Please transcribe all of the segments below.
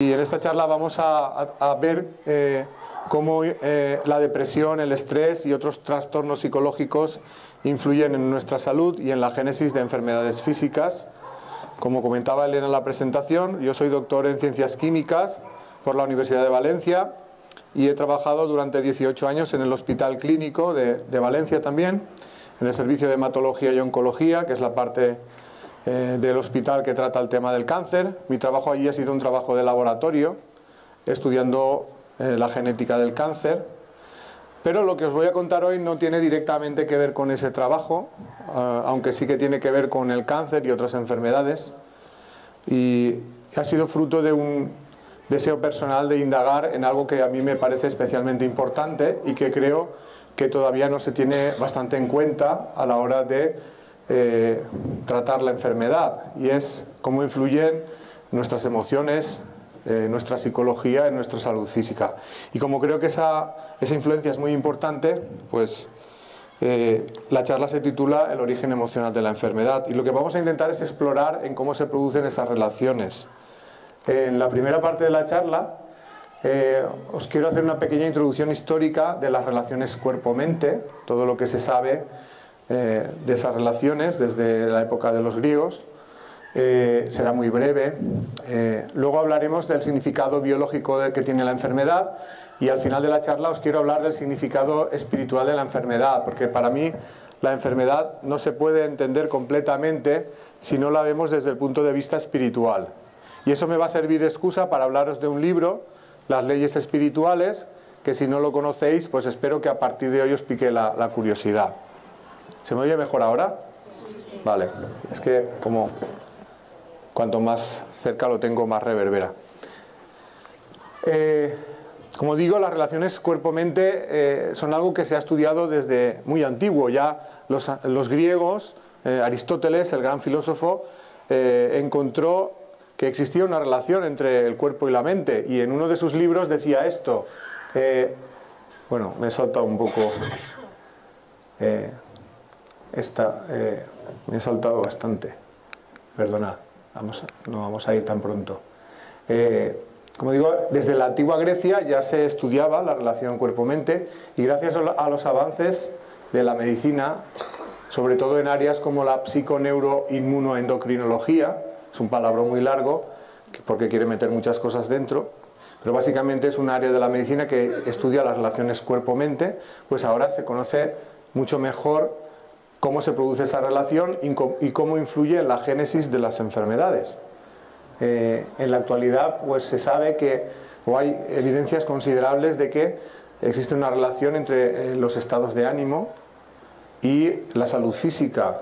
Y en esta charla vamos a ver cómo la depresión, el estrés y otros trastornos psicológicos influyen en nuestra salud y en la génesis de enfermedades físicas. Como comentaba Elena en la presentación, yo soy doctor en Ciencias Químicas por la Universidad de Valencia y he trabajado durante 18 años en el Hospital Clínico de Valencia también, en el Servicio de Hematología y Oncología, que es la parte del hospital que trata el tema del cáncer. Mi trabajo allí ha sido un trabajo de laboratorio, estudiando la genética del cáncer. Pero lo que os voy a contar hoy no tiene directamente que ver con ese trabajo, aunque sí que tiene que ver con el cáncer y otras enfermedades. Y ha sido fruto de un deseo personal de indagar en algo que a mí me parece especialmente importante y que creo que todavía no se tiene bastante en cuenta a la hora de tratar la enfermedad, y es cómo influyen nuestras emociones, nuestra psicología en nuestra salud física. Y como creo que esa influencia es muy importante, pues la charla se titula El origen emocional de la enfermedad, y lo que vamos a intentar es explorar en cómo se producen esas relaciones. En la primera parte de la charla os quiero hacer una pequeña introducción histórica de las relaciones cuerpo-mente, todo lo que se sabe de esas relaciones desde la época de los griegos. Será muy breve. Luego hablaremos del significado biológico que tiene la enfermedad, y al final de la charla os quiero hablar del significado espiritual de la enfermedad, porque para mí la enfermedad no se puede entender completamente si no la vemos desde el punto de vista espiritual. Y eso me va a servir de excusa para hablaros de un libro, Las leyes espirituales, que si no lo conocéis, pues espero que a partir de hoy os pique la curiosidad. ¿Se me oye mejor ahora? Vale, es que como cuanto más cerca lo tengo, más reverbera. Como digo, las relaciones cuerpo-mente son algo que se ha estudiado desde muy antiguo. Ya los griegos, Aristóteles, el gran filósofo, encontró que existía una relación entre el cuerpo y la mente, y en uno de sus libros decía esto. Bueno, me he saltado un poco... me he saltado bastante, perdonad, no vamos a ir tan pronto. Como digo, desde la antigua Grecia ya se estudiaba la relación cuerpo-mente, y gracias a los avances de la medicina, sobre todo en áreas como la psiconeuroinmunoendocrinología, es un palabrón muy largo porque quiere meter muchas cosas dentro, pero básicamente es un área de la medicina que estudia las relaciones cuerpo-mente, pues ahora se conoce mucho mejor cómo se produce esa relación y cómo influye en la génesis de las enfermedades. En la actualidad pues se sabe o hay evidencias considerables de que existe una relación entre los estados de ánimo y la salud física.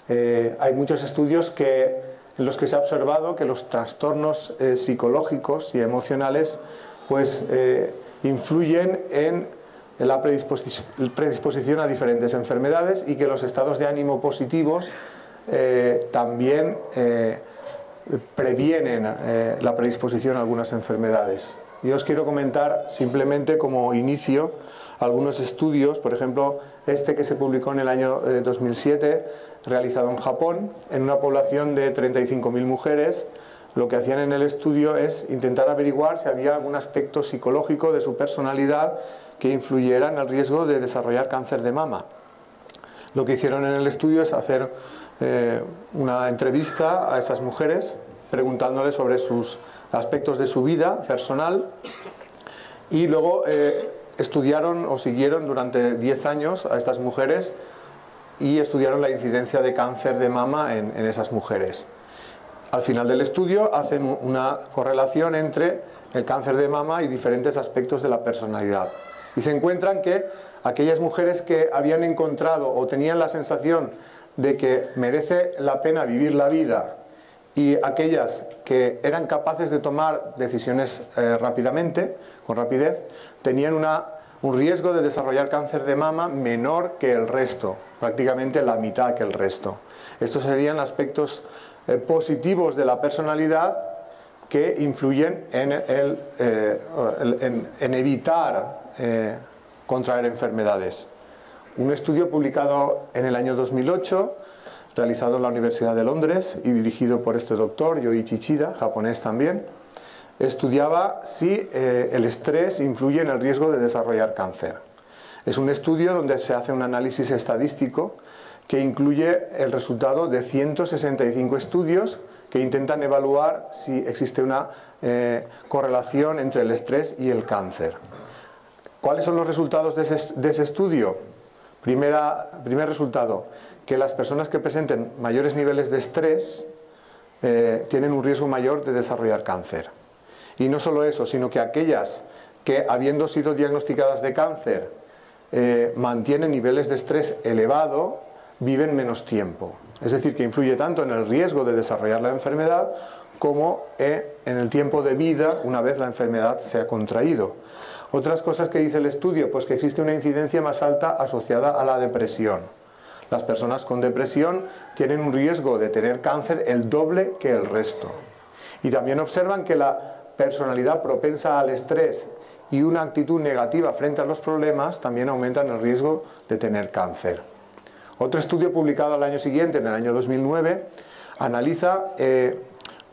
Hay muchos estudios en los que se ha observado que los trastornos psicológicos y emocionales pues influyen en la predisposición a diferentes enfermedades, y que los estados de ánimo positivos también previenen la predisposición a algunas enfermedades. Yo os quiero comentar simplemente como inicio algunos estudios, por ejemplo este que se publicó en el año 2007, realizado en Japón, en una población de 35.000 mujeres. Lo que hacían en el estudio es intentar averiguar si había algún aspecto psicológico de su personalidad que influyera en el riesgo de desarrollar cáncer de mama. Lo que hicieron en el estudio es hacer una entrevista a esas mujeres, preguntándoles sobre sus aspectos de su vida personal, y luego estudiaron o siguieron durante 10 años a estas mujeres y estudiaron la incidencia de cáncer de mama en esas mujeres. Al final del estudio hacen una correlación entre el cáncer de mama y diferentes aspectos de la personalidad, y se encuentran que aquellas mujeres que habían encontrado o tenían la sensación de que merece la pena vivir la vida, y aquellas que eran capaces de tomar decisiones rápidamente, con rapidez, tenían un riesgo de desarrollar cáncer de mama menor que el resto, prácticamente la mitad que el resto. Estos serían aspectos positivos de la personalidad que influyen en evitar contraer enfermedades. Un estudio publicado en el año 2008, realizado en la Universidad de Londres y dirigido por este doctor, Yoichi Chida, japonés también, estudiaba si el estrés influye en el riesgo de desarrollar cáncer. Es un estudio donde se hace un análisis estadístico que incluye el resultado de 165 estudios que intentan evaluar si existe una correlación entre el estrés y el cáncer. ¿Cuáles son los resultados de ese estudio? Primer resultado, que las personas que presenten mayores niveles de estrés tienen un riesgo mayor de desarrollar cáncer. Y no solo eso, sino que aquellas que, habiendo sido diagnosticadas de cáncer, mantienen niveles de estrés elevado, viven menos tiempo. Es decir, que influye tanto en el riesgo de desarrollar la enfermedad como en el tiempo de vida una vez la enfermedad se ha contraído. Otras cosas que dice el estudio, pues que existe una incidencia más alta asociada a la depresión. Las personas con depresión tienen un riesgo de tener cáncer el doble que el resto. Y también observan que la personalidad propensa al estrés y una actitud negativa frente a los problemas también aumentan el riesgo de tener cáncer. Otro estudio publicado al año siguiente, en el año 2009, analiza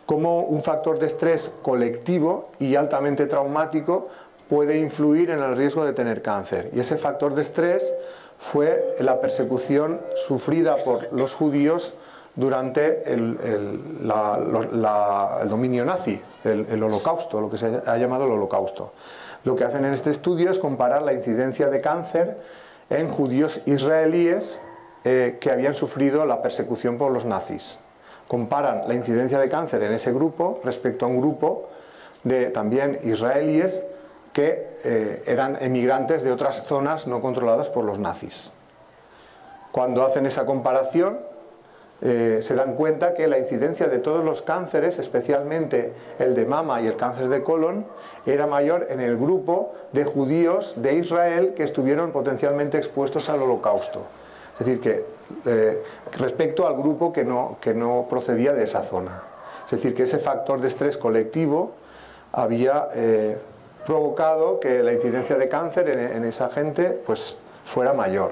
cómo un factor de estrés colectivo y altamente traumático puede influir en el riesgo de tener cáncer. Y ese factor de estrés fue la persecución sufrida por los judíos durante el dominio nazi, el holocausto, lo que se ha llamado el holocausto. Lo que hacen en este estudio es comparar la incidencia de cáncer en judíos israelíes que habían sufrido la persecución por los nazis. Comparan la incidencia de cáncer en ese grupo respecto a un grupo de también israelíes que eran emigrantes de otras zonas no controladas por los nazis. Cuando hacen esa comparación, se dan cuenta que la incidencia de todos los cánceres, especialmente el de mama y el cáncer de colon, era mayor en el grupo de judíos de Israel que estuvieron potencialmente expuestos al holocausto. Es decir, que respecto al grupo que no procedía de esa zona. Es decir, que ese factor de estrés colectivo había provocado que la incidencia de cáncer en esa gente pues, fuera mayor.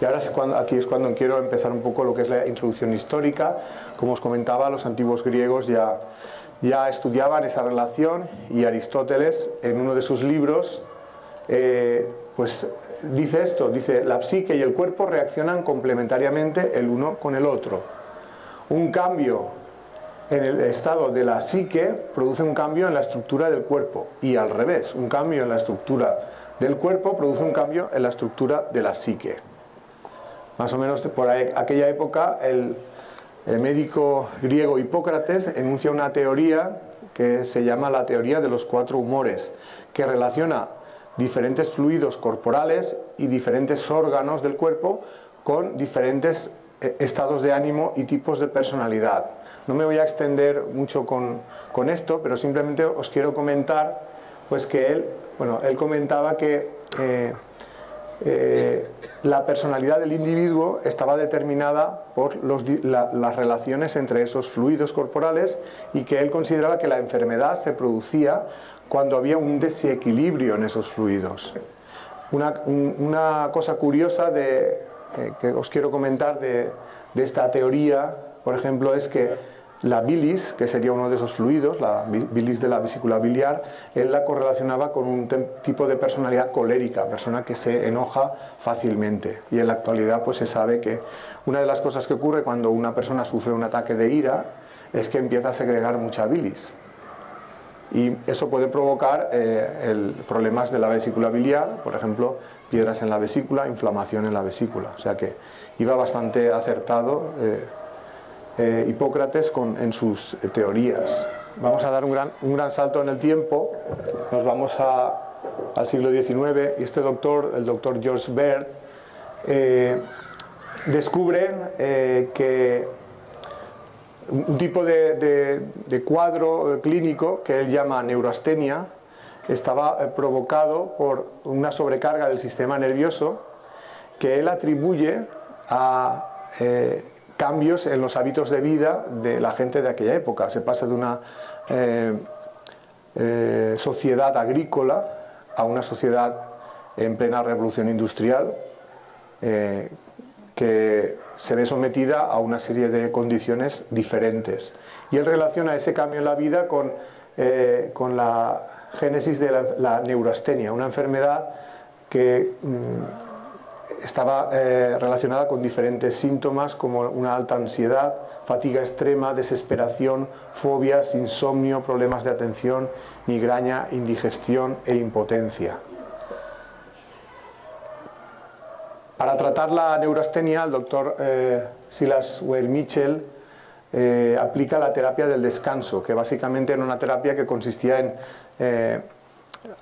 Y ahora aquí es cuando quiero empezar un poco lo que es la introducción histórica. Como os comentaba, los antiguos griegos ya estudiaban esa relación y Aristóteles, en uno de sus libros, pues dice esto, dice: la psique y el cuerpo reaccionan complementariamente el uno con el otro. Un cambio en el estado de la psique produce un cambio en la estructura del cuerpo y al revés, un cambio en la estructura del cuerpo produce un cambio en la estructura de la psique. Más o menos por aquella época el médico griego Hipócrates enuncia una teoría que se llama la teoría de los 4 humores, que relaciona diferentes fluidos corporales y diferentes órganos del cuerpo con diferentes estados de ánimo y tipos de personalidad. No me voy a extender mucho con esto, pero simplemente os quiero comentar pues que él comentaba que la personalidad del individuo estaba determinada por las relaciones entre esos fluidos corporales y que él consideraba que la enfermedad se producía cuando había un desequilibrio en esos fluidos. Una cosa curiosa que os quiero comentar de esta teoría, por ejemplo, es que la bilis, que sería uno de esos fluidos, la bilis de la vesícula biliar, él la correlacionaba con un tipo de personalidad colérica, persona que se enoja fácilmente. Y en la actualidad pues se sabe que una de las cosas que ocurre cuando una persona sufre un ataque de ira es que empieza a segregar mucha bilis. Y eso puede provocar problemas de la vesícula biliar, por ejemplo, piedras en la vesícula, inflamación en la vesícula. O sea que iba bastante acertado Hipócrates en sus teorías. Vamos a dar un gran salto en el tiempo, nos vamos al siglo XIX y el doctor George Baird, descubre que un tipo de cuadro clínico que él llama neuroastenia estaba provocado por una sobrecarga del sistema nervioso que él atribuye a cambios en los hábitos de vida de la gente de aquella época. Se pasa de una sociedad agrícola a una sociedad en plena revolución industrial, que que se ve sometida a una serie de condiciones diferentes. Y él relaciona ese cambio en la vida con la génesis de la neurastenia, una enfermedad que estaba relacionada con diferentes síntomas como una alta ansiedad, fatiga extrema, desesperación, fobias, insomnio, problemas de atención, migraña, indigestión e impotencia. Para tratar la neurastenia, el doctor Silas Weir-Mitchell aplica la terapia del descanso, que básicamente era una terapia que consistía en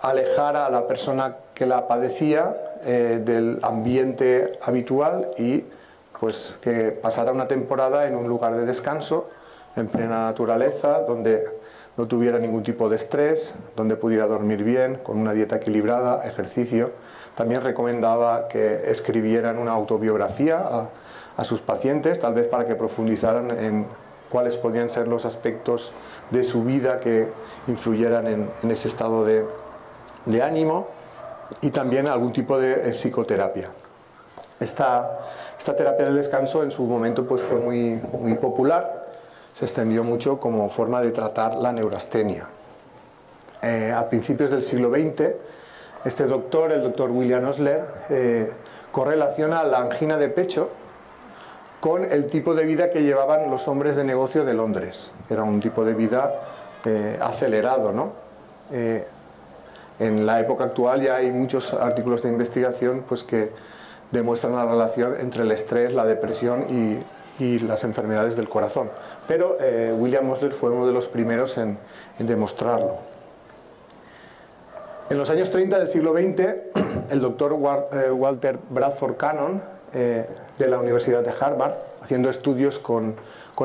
alejar a la persona que la padecía del ambiente habitual y pues que pasara una temporada en un lugar de descanso en plena naturaleza, donde no tuviera ningún tipo de estrés, donde pudiera dormir bien, con una dieta equilibrada, ejercicio. También recomendaba que escribieran una autobiografía a sus pacientes, tal vez para que profundizaran en cuáles podían ser los aspectos de su vida que influyeran en ese estado de ánimo, y también algún tipo de psicoterapia. Esta terapia del descanso en su momento pues fue muy popular, se extendió mucho como forma de tratar la neurastenia. A principios del siglo XX, este doctor, el doctor William Osler, correlaciona la angina de pecho con el tipo de vida que llevaban los hombres de negocio de Londres. Era un tipo de vida acelerado, ¿no? En la época actual ya hay muchos artículos de investigación pues, que demuestran la relación entre el estrés, la depresión y las enfermedades del corazón. Pero William Osler fue uno de los primeros en demostrarlo. En los años 30 del siglo XX, el doctor Walter Bradford Cannon, de la Universidad de Harvard, haciendo estudios con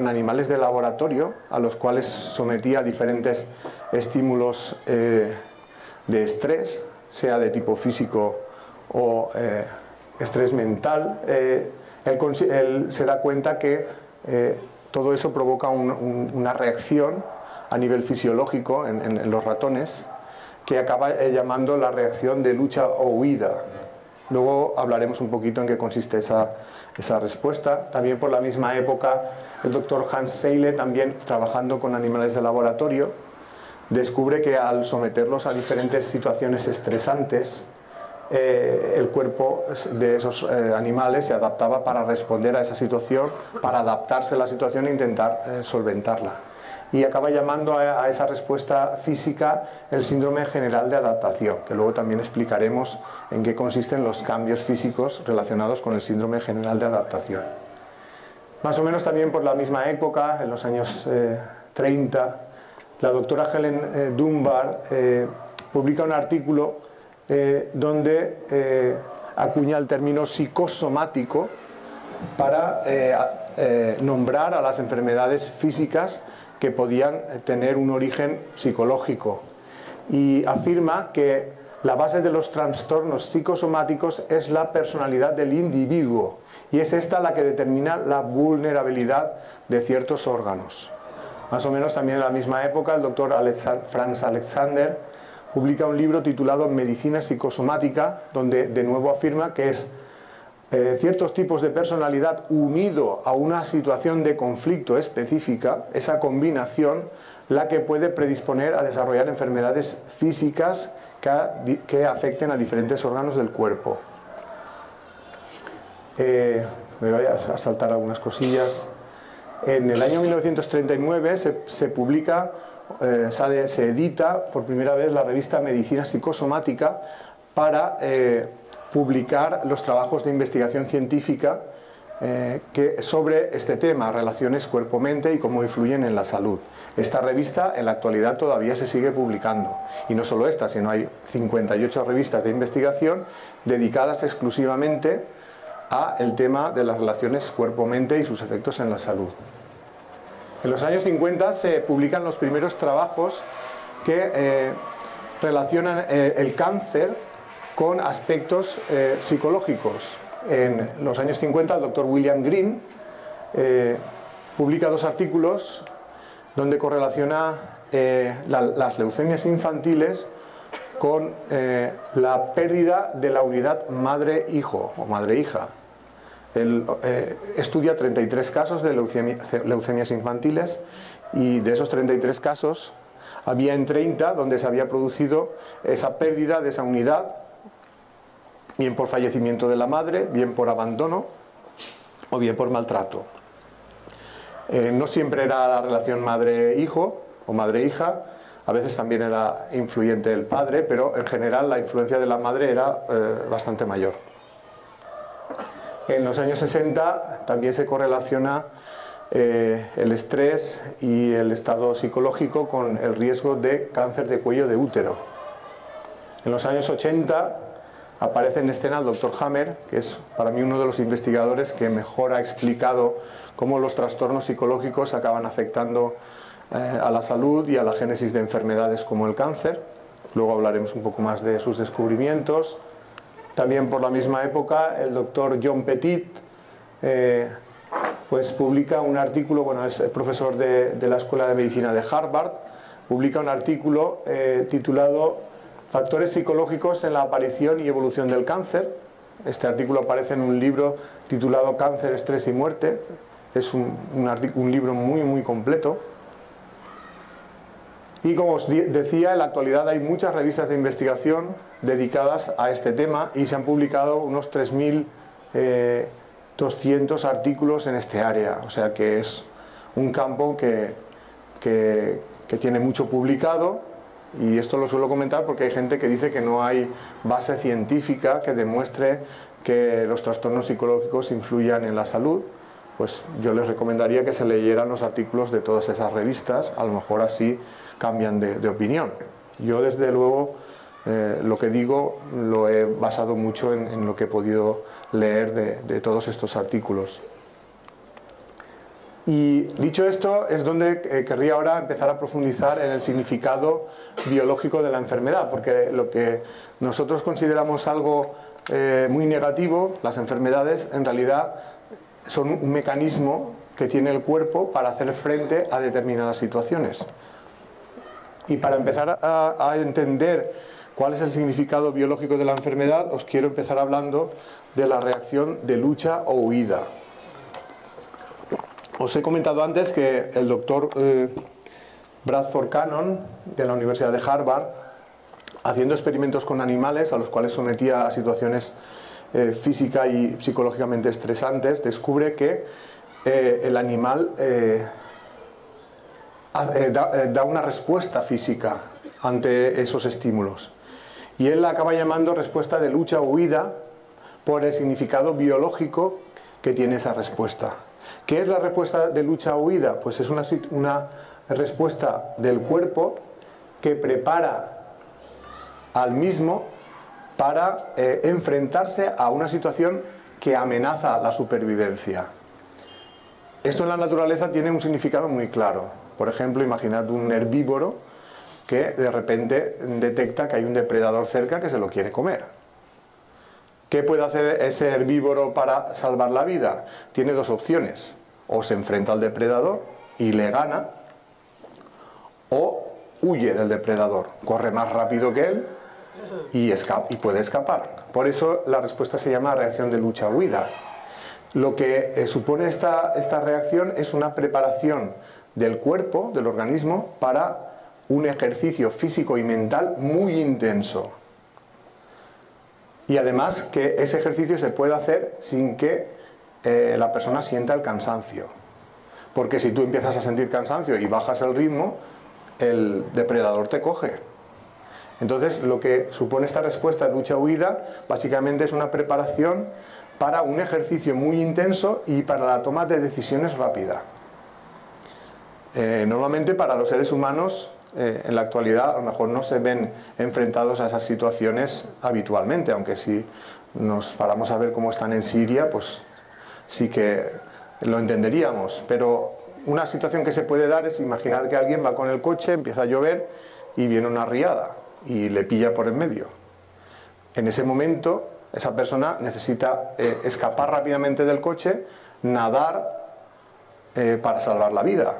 animales de laboratorio, a los cuales sometía a diferentes estímulos de estrés, sea de tipo físico o estrés mental, él se da cuenta que todo eso provoca una reacción a nivel fisiológico en los ratones, que acaba llamando la reacción de lucha o huida. Luego hablaremos un poquito en qué consiste esa respuesta. También por la misma época, el doctor Hans Seyle, también trabajando con animales de laboratorio, descubre que al someterlos a diferentes situaciones estresantes, el cuerpo de esos animales se adaptaba para responder a esa situación, para adaptarse a la situación e intentar solventarla. Y acaba llamando a esa respuesta física el síndrome general de adaptación, que luego también explicaremos en qué consisten los cambios físicos relacionados con el síndrome general de adaptación. Más o menos también por la misma época, en los años 30, la doctora Helen Dunbar publica un artículo donde acuña el término psicosomático para nombrar a las enfermedades físicas que podían tener un origen psicológico, y afirma que la base de los trastornos psicosomáticos es la personalidad del individuo, y es esta la que determina la vulnerabilidad de ciertos órganos. Más o menos también en la misma época, el doctor Franz Alexander publica un libro titulado Medicina psicosomática, donde de nuevo afirma que es ciertos tipos de personalidad unido a una situación de conflicto específica, esa combinación, la que puede predisponer a desarrollar enfermedades físicas que afecten a diferentes órganos del cuerpo. Me voy a saltar algunas cosillas. En el año 1939 se publica, se edita por primera vez la revista Medicina psicosomática para publicar los trabajos de investigación científica sobre este tema, relaciones cuerpo-mente y cómo influyen en la salud. Esta revista en la actualidad todavía se sigue publicando, y no solo esta, sino hay 58 revistas de investigación dedicadas exclusivamente a el tema de las relaciones cuerpo-mente y sus efectos en la salud. En los años 50 se publican los primeros trabajos que relacionan el cáncer con aspectos psicológicos. En los años 50 el doctor William Green publica 2 artículos donde correlaciona las leucemias infantiles con la pérdida de la unidad madre-hijo o madre-hija. Él estudia 33 casos de leucemias infantiles, y de esos 33 casos había en 30 donde se había producido esa pérdida de esa unidad, bien por fallecimiento de la madre, bien por abandono o bien por maltrato. No siempre era la relación madre-hijo o madre-hija, a veces también era influyente el padre, pero en general la influencia de la madre era bastante mayor. En los años 60 también se correlaciona el estrés y el estado psicológico con el riesgo de cáncer de cuello de útero. En los años 80 aparece en escena el Dr. Hammer, que es para mí uno de los investigadores que mejor ha explicado cómo los trastornos psicológicos acaban afectando a la salud y a la génesis de enfermedades como el cáncer. Luego hablaremos un poco más de sus descubrimientos. También por la misma época el doctor John Petit pues publica un artículo, bueno, es profesor de la Escuela de Medicina de Harvard, publica un artículo titulado Factores psicológicos en la aparición y evolución del cáncer. Este artículo aparece en un libro titulado Cáncer, estrés y muerte. Es un libro muy completo. Y como os decía, en la actualidad hay muchas revistas de investigación dedicadas a este tema y se han publicado unos 3.200 artículos en este área. O sea que es un campo que tiene mucho publicado, y esto lo suelo comentar porque hay gente que dice que no hay base científica que demuestre que los trastornos psicológicos influyan en la salud. Pues yo les recomendaría que se leyeran los artículos de todas esas revistas, a lo mejor así cambian de opinión. Yo desde luego lo que digo lo he basado mucho en lo que he podido leer de todos estos artículos. Y dicho esto, es donde querría ahora empezar a profundizar en el significado biológico de la enfermedad, porque lo que nosotros consideramos algo muy negativo, las enfermedades, en realidad son un mecanismo que tiene el cuerpo para hacer frente a determinadas situaciones. Y para empezar a entender cuál es el significado biológico de la enfermedad, os quiero empezar hablando de la reacción de lucha o huida. Os he comentado antes que el doctor Bradford Cannon, de la Universidad de Harvard, haciendo experimentos con animales a los cuales sometía a situaciones física y psicológicamente estresantes, descubre que el animal da una respuesta física ante esos estímulos. Y él la acaba llamando respuesta de lucha o huida por el significado biológico que tiene esa respuesta. ¿Qué es la respuesta de lucha o huida? Pues es una respuesta del cuerpo que prepara al mismo para enfrentarse a una situación que amenaza la supervivencia. Esto en la naturaleza tiene un significado muy claro. Por ejemplo, imaginad un herbívoro que de repente detecta que hay un depredador cerca que se lo quiere comer. ¿Qué puede hacer ese herbívoro para salvar la vida? Tiene dos opciones: o se enfrenta al depredador y le gana, o huye del depredador, corre más rápido que él y puede escapar. Por eso la respuesta se llama reacción de lucha-huida. Lo que supone esta reacción es una preparación del cuerpo, del organismo, para un ejercicio físico y mental muy intenso. Y además que ese ejercicio se puede hacer sin que la persona sienta el cansancio. Porque si tú empiezas a sentir cansancio y bajas el ritmo, el depredador te coge. Entonces, lo que supone esta respuesta de lucha-huida básicamente es una preparación para un ejercicio muy intenso y para la toma de decisiones rápida. Normalmente para los seres humanos en la actualidad a lo mejor no se ven enfrentados a esas situaciones habitualmente, aunque si nos paramos a ver cómo están en Siria, pues sí que lo entenderíamos. Pero una situación que se puede dar es imaginar que alguien va con el coche, empieza a llover y viene una riada y le pilla por en medio. En ese momento esa persona necesita escapar rápidamente del coche, nadar para salvar la vida.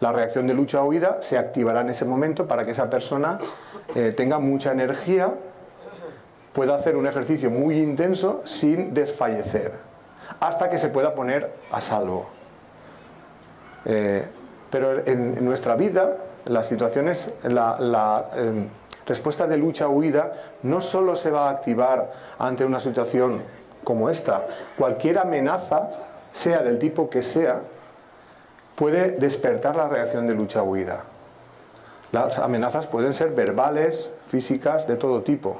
La reacción de lucha o huida se activará en ese momento para que esa persona tenga mucha energía, pueda hacer un ejercicio muy intenso sin desfallecer. hasta que se pueda poner a salvo. Pero en nuestra vida, las situaciones, la respuesta de lucha-huida no solo se va a activar ante una situación como esta. Cualquier amenaza, sea del tipo que sea, puede despertar la reacción de lucha-huida. Las amenazas pueden ser verbales, físicas, de todo tipo.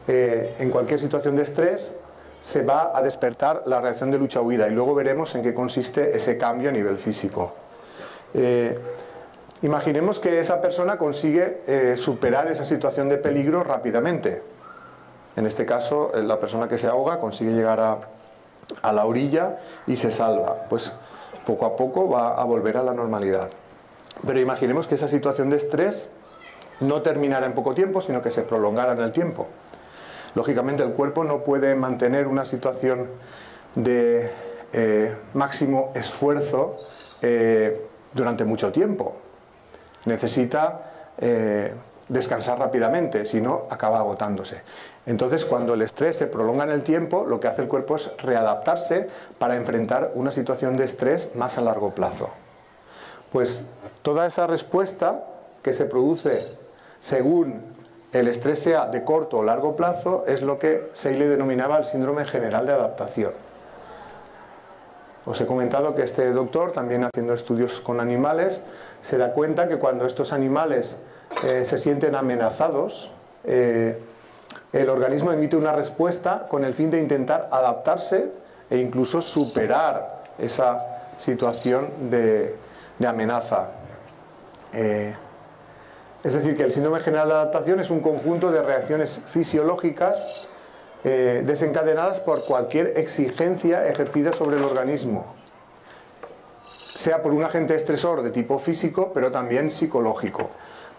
En cualquier situación de estrés se va a despertar la reacción de lucha-huida y luego veremos en qué consiste ese cambio a nivel físico. Imaginemos que esa persona consigue superar esa situación de peligro rápidamente. En este caso, la persona que se ahoga consigue llegar a la orilla y se salva. Pues poco a poco va a volver a la normalidad. Pero imaginemos que esa situación de estrés no terminara en poco tiempo, sino que se prolongara en el tiempo. Lógicamente el cuerpo no puede mantener una situación de máximo esfuerzo durante mucho tiempo. Necesita descansar rápidamente, si no acaba agotándose. Entonces, cuando el estrés se prolonga en el tiempo, lo que hace el cuerpo es readaptarse para enfrentar una situación de estrés más a largo plazo. Pues toda esa respuesta que se produce según el estrés sea de corto o largo plazo es lo que Seeley denominaba el síndrome general de adaptación. Os he comentado que este doctor, también haciendo estudios con animales, se da cuenta que cuando estos animales se sienten amenazados, el organismo emite una respuesta con el fin de intentar adaptarse e incluso superar esa situación de amenaza. Es decir, que el síndrome general de adaptación es un conjunto de reacciones fisiológicas desencadenadas por cualquier exigencia ejercida sobre el organismo, sea por un agente estresor de tipo físico, pero también psicológico.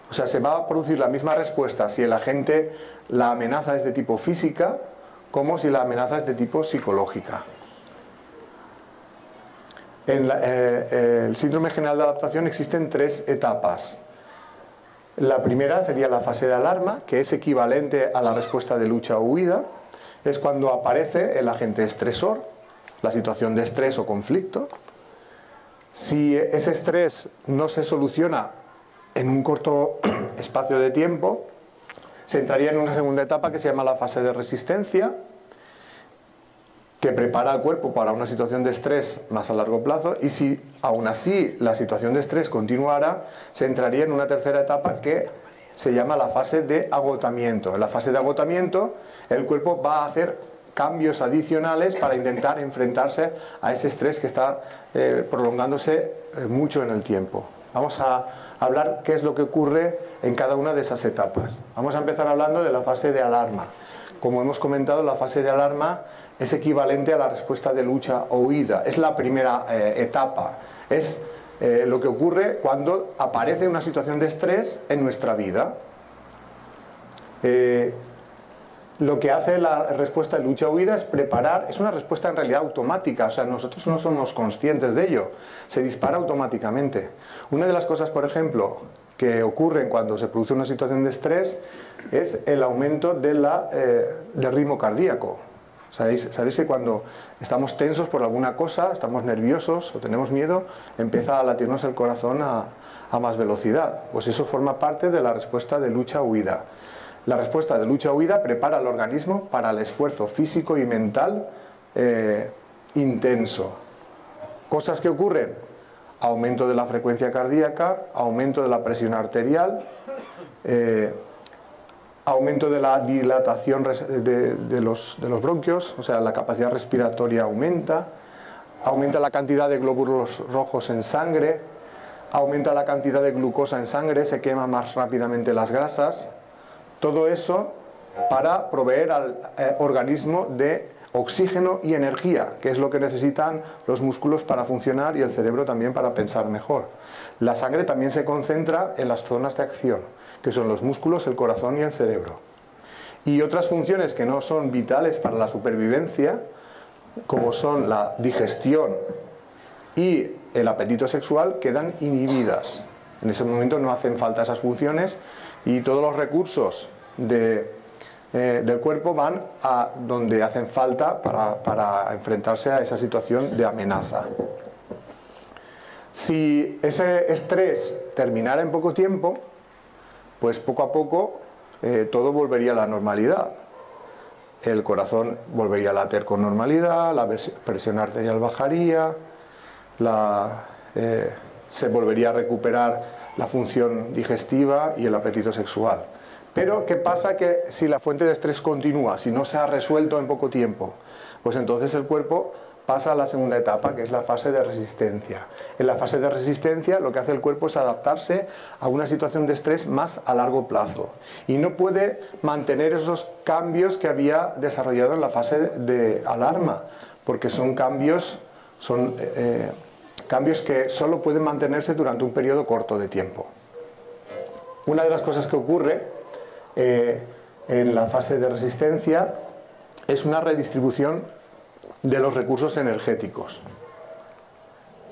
O sea, se va a producir la misma respuesta si el agente, la amenaza es de tipo física, como si la amenaza es de tipo psicológica. En el síndrome general de adaptación existen 3 etapas. La primera sería la fase de alarma, que es equivalente a la respuesta de lucha o huida. Es cuando aparece el agente estresor, la situación de estrés o conflicto. Si ese estrés no se soluciona en un corto espacio de tiempo, se entraría en una segunda etapa que se llama la fase de resistencia, que prepara al cuerpo para una situación de estrés más a largo plazo, y si aún así la situación de estrés continuara, se entraría en una tercera etapa que se llama la fase de agotamiento. En la fase de agotamiento el cuerpo va a hacer cambios adicionales para intentar enfrentarse a ese estrés que está prolongándose mucho en el tiempo. Vamos a hablar qué es lo que ocurre en cada una de esas etapas. Vamos a empezar hablando de la fase de alarma. Como hemos comentado, la fase de alarma es equivalente a la respuesta de lucha o huida. Es la primera etapa. Es lo que ocurre cuando aparece una situación de estrés en nuestra vida. Lo que hace la respuesta de lucha o huida es preparar, es una respuesta en realidad automática, o sea, nosotros no somos conscientes de ello, se dispara automáticamente. Una de las cosas, por ejemplo, que ocurren cuando se produce una situación de estrés es el aumento del ritmo cardíaco. ¿Sabéis que cuando estamos tensos por alguna cosa, estamos nerviosos o tenemos miedo, empieza a latirnos el corazón a más velocidad? Pues eso forma parte de la respuesta de lucha-huida. La respuesta de lucha-huida prepara al organismo para el esfuerzo físico y mental intenso. Cosas que ocurren: aumento de la frecuencia cardíaca, aumento de la presión arterial, aumento de la dilatación de los bronquios, o sea, la capacidad respiratoria aumenta la cantidad de glóbulos rojos en sangre, aumenta la cantidad de glucosa en sangre, se queman más rápidamente las grasas. Todo eso para proveer al organismo de oxígeno y energía, que es lo que necesitan los músculos para funcionar y el cerebro también para pensar mejor. La sangre también se concentra en las zonas de acción, que son los músculos, el corazón y el cerebro. Y otras funciones que no son vitales para la supervivencia, como son la digestión y el apetito sexual, quedan inhibidas. En ese momento no hacen falta esas funciones y todos los recursos de del cuerpo van a donde hacen falta para enfrentarse a esa situación de amenaza. Si ese estrés terminara en poco tiempo, pues poco a poco todo volvería a la normalidad. El corazón volvería a latir con normalidad, la presión arterial bajaría, se volvería a recuperar la función digestiva y el apetito sexual. Pero ¿qué pasa que si la fuente de estrés continúa, si no se ha resuelto en poco tiempo? Pues entonces el cuerpo pasa a la segunda etapa, que es la fase de resistencia. En la fase de resistencia lo que hace el cuerpo es adaptarse a una situación de estrés más a largo plazo y no puede mantener esos cambios que había desarrollado en la fase de alarma, porque son cambios que solo pueden mantenerse durante un periodo corto de tiempo. Una de las cosas que ocurre en la fase de resistencia es una redistribución de los recursos energéticos.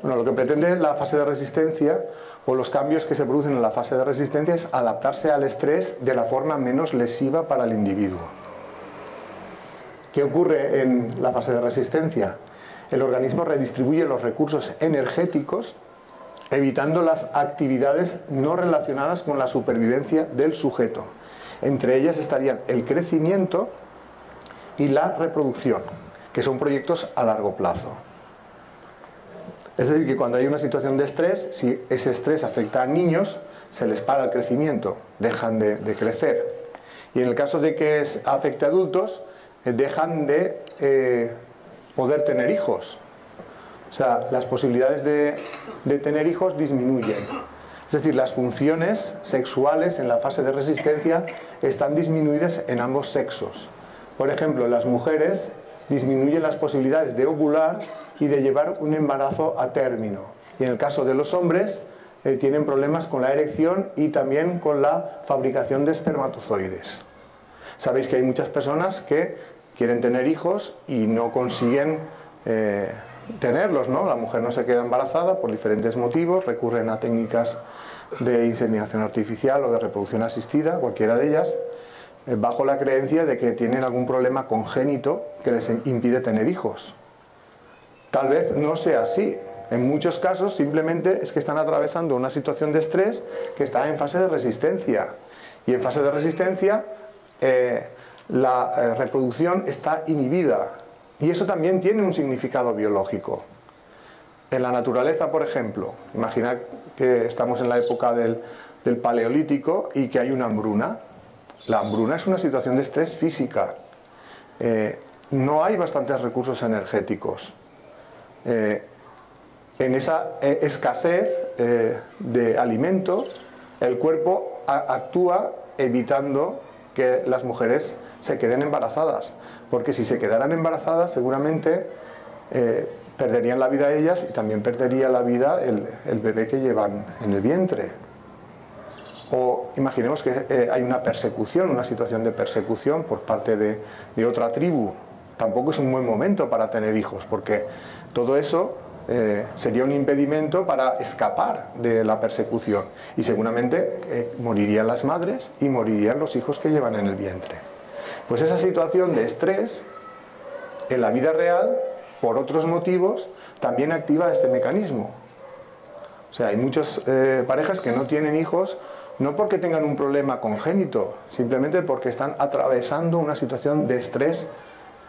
Bueno, lo que pretende la fase de resistencia o los cambios que se producen en la fase de resistencia es adaptarse al estrés de la forma menos lesiva para el individuo. ¿Qué ocurre en la fase de resistencia? El organismo redistribuye los recursos energéticos evitando las actividades no relacionadas con la supervivencia del sujeto. Entre ellas estarían el crecimiento y la reproducción, que son proyectos a largo plazo. Es decir, que cuando hay una situación de estrés, si ese estrés afecta a niños, se les para el crecimiento, dejan de crecer. Y en el caso de que afecte a adultos, dejan de poder tener hijos. O sea, las posibilidades de tener hijos disminuyen. Es decir, las funciones sexuales en la fase de resistencia están disminuidas en ambos sexos. Por ejemplo, en las mujeres disminuyen las posibilidades de ovular y de llevar un embarazo a término. Y en el caso de los hombres, tienen problemas con la erección y también con la fabricación de espermatozoides. Sabéis que hay muchas personas que quieren tener hijos y no consiguen tenerlos, ¿no? La mujer no se queda embarazada por diferentes motivos, recurren a técnicas de inseminación artificial o de reproducción asistida, cualquiera de ellas, bajo la creencia de que tienen algún problema congénito que les impide tener hijos. Tal vez no sea así. En muchos casos simplemente es que están atravesando una situación de estrés que está en fase de resistencia. Y en fase de resistencia la reproducción está inhibida. Y eso también tiene un significado biológico. En la naturaleza, por ejemplo, imaginad que estamos en la época del Paleolítico y que hay una hambruna. La hambruna es una situación de estrés física. No hay bastantes recursos energéticos. En esa escasez de alimento, el cuerpo actúa evitando que las mujeres se queden embarazadas, porque si se quedaran embarazadas seguramente perderían la vida ellas y también perdería la vida el bebé que llevan en el vientre. O imaginemos que hay una persecución, una situación de persecución por parte de otra tribu. Tampoco es un buen momento para tener hijos, porque todo eso sería un impedimento para escapar de la persecución. Y seguramente morirían las madres y morirían los hijos que llevan en el vientre. Pues esa situación de estrés, en la vida real, por otros motivos, también activa este mecanismo. O sea, hay muchas parejas que no tienen hijos, no porque tengan un problema congénito, simplemente porque están atravesando una situación de estrés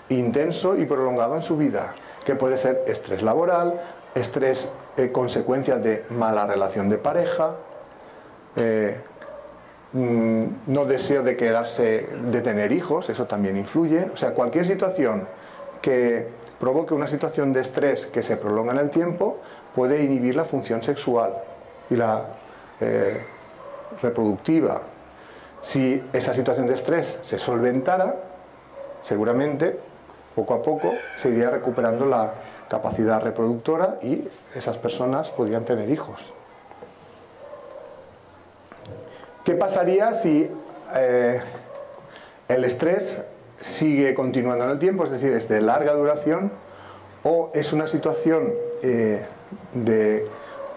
intenso y prolongado en su vida, que puede ser estrés laboral, estrés consecuencia de mala relación de pareja, no deseo de de tener hijos, eso también influye. O sea, cualquier situación que provoque una situación de estrés que se prolonga en el tiempo puede inhibir la función sexual y la reproductiva. Si esa situación de estrés se solventara, seguramente poco a poco se iría recuperando la capacidad reproductora y esas personas podrían tener hijos. ¿Qué pasaría si el estrés sigue continuando en el tiempo, es decir, es de larga duración, o es una situación de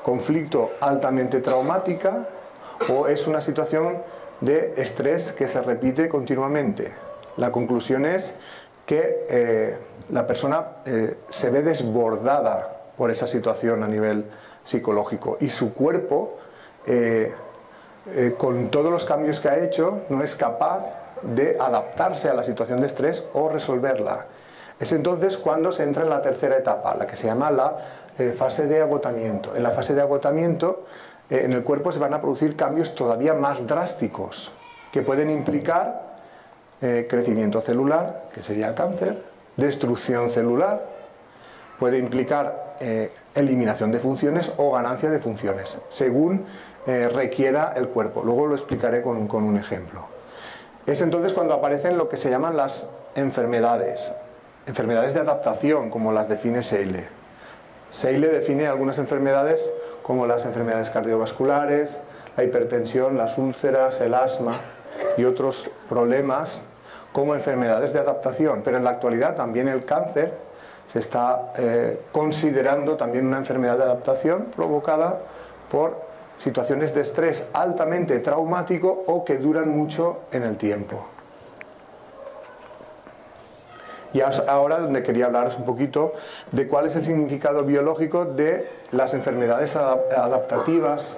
conflicto altamente traumática, o es una situación de estrés que se repite continuamente? La conclusión es que la persona se ve desbordada por esa situación a nivel psicológico y su cuerpo, con todos los cambios que ha hecho, no es capaz de adaptarse a la situación de estrés o resolverla. Es entonces cuando se entra en la tercera etapa, la que se llama la fase de agotamiento. En la fase de agotamiento, en el cuerpo se van a producir cambios todavía más drásticos, que pueden implicar crecimiento celular, que sería el cáncer, destrucción celular, puede implicar eliminación de funciones o ganancia de funciones, según requiera el cuerpo. Luego lo explicaré con un ejemplo. Es entonces cuando aparecen lo que se llaman las enfermedades de adaptación, como las define Scheele. Scheele define algunas enfermedades como las enfermedades cardiovasculares, la hipertensión, las úlceras, el asma y otros problemas como enfermedades de adaptación. Pero en la actualidad también el cáncer se está considerando también una enfermedad de adaptación provocada por situaciones de estrés altamente traumático o que duran mucho en el tiempo. Y ahora donde quería hablaros un poquito de cuál es el significado biológico de las enfermedades adaptativas,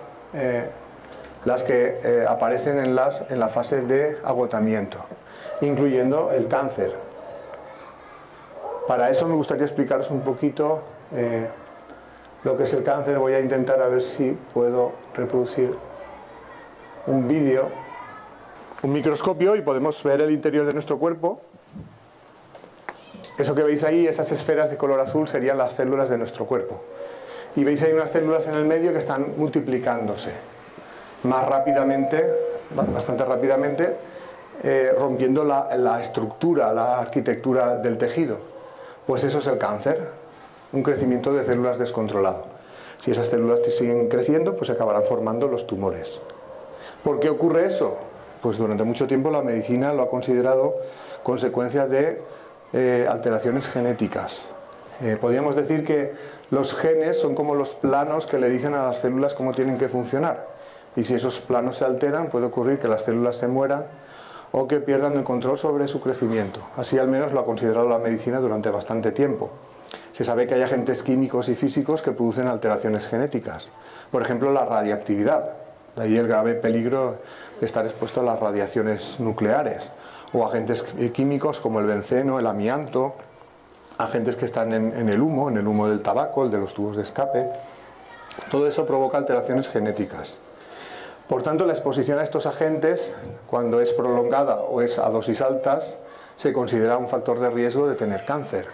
las que aparecen en la fase de agotamiento, incluyendo el cáncer. Para eso me gustaría explicaros un poquito lo que es el cáncer. Voy a intentar a ver si puedo reproducir un vídeo, un microscopio, y podemos ver el interior de nuestro cuerpo. Eso que veis ahí, esas esferas de color azul, serían las células de nuestro cuerpo. Y veis ahí unas células en el medio que están multiplicándose más rápidamente, bastante rápidamente, rompiendo la estructura, la arquitectura del tejido. Pues eso es el cáncer, un crecimiento de células descontrolado. Si esas células siguen creciendo, pues se acabarán formando los tumores. ¿Por qué ocurre eso? Pues durante mucho tiempo la medicina lo ha considerado consecuencia de alteraciones genéticas. Podríamos decir que los genes son como los planos que le dicen a las células cómo tienen que funcionar. Y si esos planos se alteran, puede ocurrir que las células se mueran o que pierdan el control sobre su crecimiento. Así al menos lo ha considerado la medicina durante bastante tiempo. Se sabe que hay agentes químicos y físicos que producen alteraciones genéticas. Por ejemplo, la radiactividad. De ahí el grave peligro de estar expuesto a las radiaciones nucleares. O agentes químicos como el benceno, el amianto, agentes que están en el humo del tabaco, el de los tubos de escape. Todo eso provoca alteraciones genéticas. Por tanto, la exposición a estos agentes, cuando es prolongada o es a dosis altas, se considera un factor de riesgo de tener cáncer.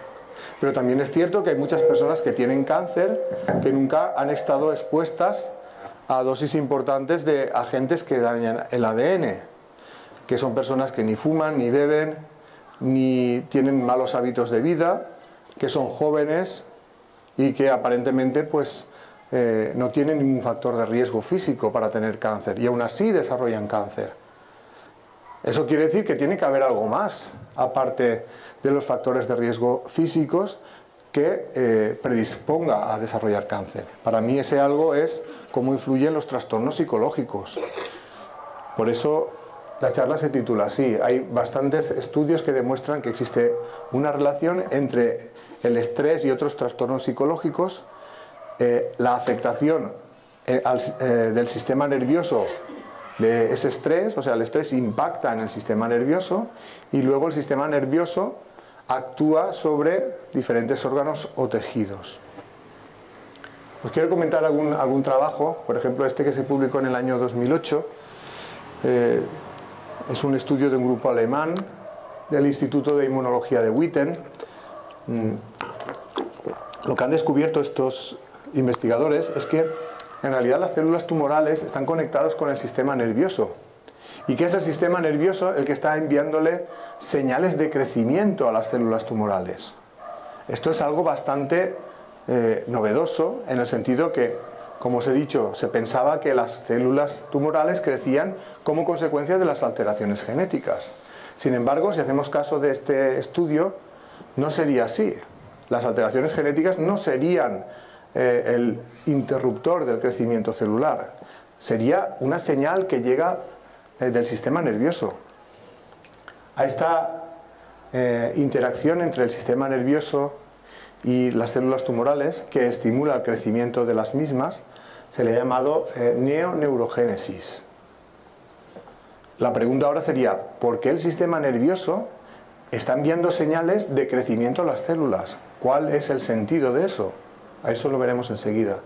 Pero también es cierto que hay muchas personas que tienen cáncer que nunca han estado expuestas a dosis importantes de agentes que dañan el ADN, que son personas que ni fuman, ni beben, ni tienen malos hábitos de vida, que son jóvenes y que aparentemente pues no tienen ningún factor de riesgo físico para tener cáncer y aún así desarrollan cáncer. Eso quiere decir que tiene que haber algo más, aparte de los factores de riesgo físicos, que predisponga a desarrollar cáncer. Para mí ese algo es cómo influyen los trastornos psicológicos. Por eso la charla se titula así. Hay bastantes estudios que demuestran que existe una relación entre el estrés y otros trastornos psicológicos, la afectación del sistema nervioso de ese estrés, o sea, el estrés impacta en el sistema nervioso y luego el sistema nervioso actúa sobre diferentes órganos o tejidos. Os quiero comentar algún trabajo, por ejemplo este que se publicó en el año 2008, es un estudio de un grupo alemán del Instituto de Inmunología de Witten. Lo que han descubierto estos investigadores es que en realidad las células tumorales están conectadas con el sistema nervioso. ¿Y qué es el sistema nervioso? El que está enviándole señales de crecimiento a las células tumorales. Esto es algo bastante novedoso en el sentido que, como os he dicho, se pensaba que las células tumorales crecían como consecuencia de las alteraciones genéticas. Sin embargo, si hacemos caso de este estudio, no sería así. Las alteraciones genéticas no serían el interruptor del crecimiento celular. Sería una señal que llega del sistema nervioso. A esta interacción entre el sistema nervioso y las células tumorales que estimula el crecimiento de las mismas. Se le ha llamado neoneurogénesis. La pregunta ahora sería, ¿por qué el sistema nervioso está enviando señales de crecimiento a las células? ¿Cuál es el sentido de eso? A eso lo veremos enseguida.